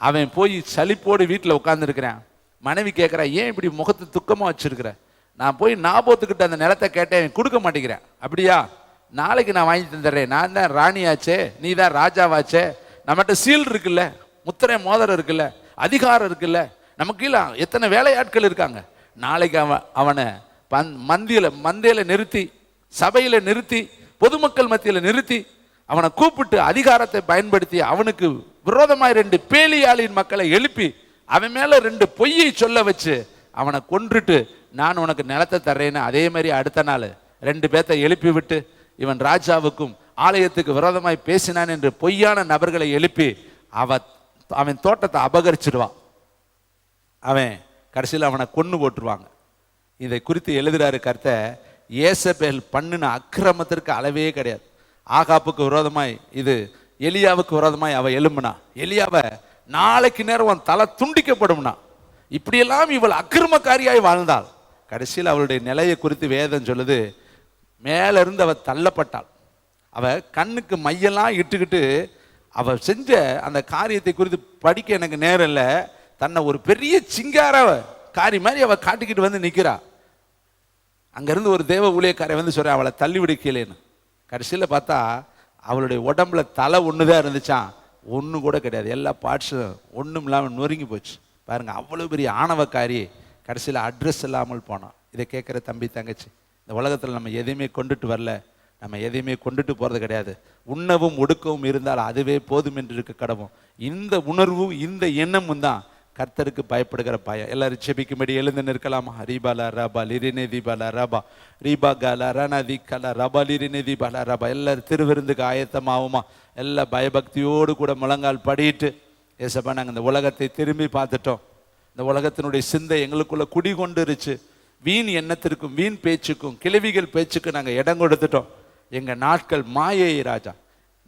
அவன் போய் சலிப்போடு வீட்டில் உட்காந்துருக்கிறேன். மனைவி கேட்குறா, ஏன் இப்படி முகத்தை துக்கமாக வச்சிருக்கிற? நான் போய் நாபோத்துக்கிட்ட அந்த நிலத்தை கேட்டேன், கொடுக்க மாட்டேங்கிறேன். அப்படியா, நாளைக்கு நான் வாங்கி தந்துடுறேன், நான் தான் ராணியாச்சே, நீ தான் ராஜாவாச்சே, நம்மகிட்ட சீல் இருக்குல்ல, முத்திரை மோதிரம் இருக்குல்ல, அதிகாரம் இருக்குல்ல, நமக்கு கீழே எத்தனை வேலையாட்கள் இருக்காங்க. நாளைக்கு அவனை மந்தையில நிறுத்தி, சபையில நிறுத்தி, பொதுமக்கள் மத்தியில் நிறுத்தி, அவனை கூப்பிட்டு அதிகாரத்தை பயன்படுத்தி அவனுக்கு விரோதமாய் 2 பேலியாளின் மக்களை எழுப்பி அவன் மேல 2 பொய்யை சொல்ல வச்சு அவனை கொன்றுட்டு நான் உனக்கு நிலத்தை தர்றேன்னு அதே மாதிரி அடுத்த நாள் 2 பேர்த்தை எழுப்பி விட்டு இவன் ராஜாவுக்கும் ஆலயத்துக்கு விரோதமாய் பேசினான் என்று பொய்யான நபர்களை எழுப்பி அவன் தோட்டத்தை அபகரிச்சிடுவான். அவன் கடைசியில் அவனை கொன்னு போட்டுருவாங்க. இதை குறித்து எழுதுறாரு கர்த்தர், ஏசபேல் பண்ணின அக்கிரமத்திற்கு அளவே கிடையாது. ஆகாப்புக்கு விரோதமாய் இது எலியாவுக்கு விரோதமாய் அவ எழும்புனா, எலியாவை நாளைக்கு நேரம் அவன் தலை துண்டிக்கப்படும்னா, இப்படியெல்லாம் இவள் அக்கிரமக்காரியாய் வாழ்ந்தாள். கடைசியில் அவளுடைய நிலையை குறித்து வேதம் சொல்லுது, மேல இருந்து அவ தள்ளப்பட்டாள். அவ கண்ணுக்கு மையெல்லாம் இட்டுக்கிட்டு அவ செஞ்ச அந்த காரியத்தை குறித்து படிக்க எனக்கு நேரம் இல்லை. தன்னை ஒரு பெரிய சிங்கார காரி மாதிரி அவ காட்டிக்கிட்டு வந்து நிற்கிறா. அங்கிருந்து ஒரு தேவ ஊழியக்காரை வந்து சொல்ற, அவளை தள்ளி விடுக்கலேன்னு. கடைசியில் பார்த்தா அவளுடைய உடம்புல தலை ஒன்று தான் இருந்துச்சான், ஒன்று கூட கிடையாது, எல்லா பார்ட்ஸும் ஒன்றும் இல்லாமல் நொறுங்கி போச்சு. பாருங்க, அவ்வளோ பெரிய ஆணவக்காரி கடைசியில் அட்ரஸ் இல்லாமல் போனான். இதை கேட்குற தம்பி தங்கச்சி, இந்த உலகத்தில் நம்ம எதையுமே கொண்டுட்டு வரல, நம்ம எதையுமே கொண்டுட்டு போகிறது கிடையாது. உண்ணவும் ஒடுக்கவும் இருந்தால் அதுவே போதும் என்று இருக்க கடவும். இந்த உணர்வும் இந்த எண்ணமும் தான் கர்த்தருக்கு பயப்படுகிற பயம். எல்லாரும் செபிக்கும்படி எழுந்து நிற்கலாமா? ரீபாலா ரபா லிரினே தீபாலா ரபா ரீபா காலா ரணதி கலா ரபா லிரினே தீபாலா ரபா. எல்லாரும் திருவிருந்துக்கு ஆயத்தமாகுமா? எல்லா பயபக்தியோடு கூட முழங்கால் படிட்டு, ஏசப்பா நாங்கள் இந்த உலகத்தை திரும்பி பார்த்துட்டோம், இந்த உலகத்தினுடைய சிந்தை எங்களுக்குள்ள குடி கொண்டுருச்சு, வீண் எண்ணத்திற்கும் வீண் பேச்சுக்கும் கிழவிகள் பேச்சுக்கும் நாங்கள் இடம் கொடுத்துட்டோம். எங்கள் நாட்கள் மாயை ராஜா,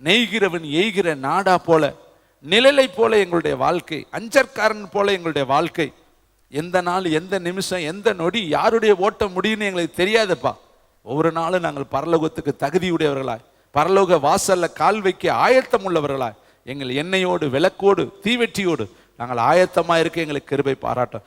நெய்கிறவன் எய்கிற நாடா போல, நிழலை போல எங்களுடைய வாழ்க்கை, அஞ்சற்காரன் போல எங்களுடைய வாழ்க்கை. எந்த நாள், எந்த நிமிஷம், எந்த நொடி யாருடைய ஓட்டம் முடியும்னு எங்களுக்கு தெரியாதுப்பா. ஒவ்வொரு நாளும் நாங்கள் பரலோகத்துக்கு தகுதியுடையவர்களாய், பரலோக வாசல்ல கால் வைக்க ஆயத்தம் உள்ளவர்களாய், எங்கள் எண்ணெயோடு விளக்கோடு தீவெட்டியோடு நாங்கள் ஆயத்தமாக இருக்க எங்களுக்கு கிருபை பாராட்டும்.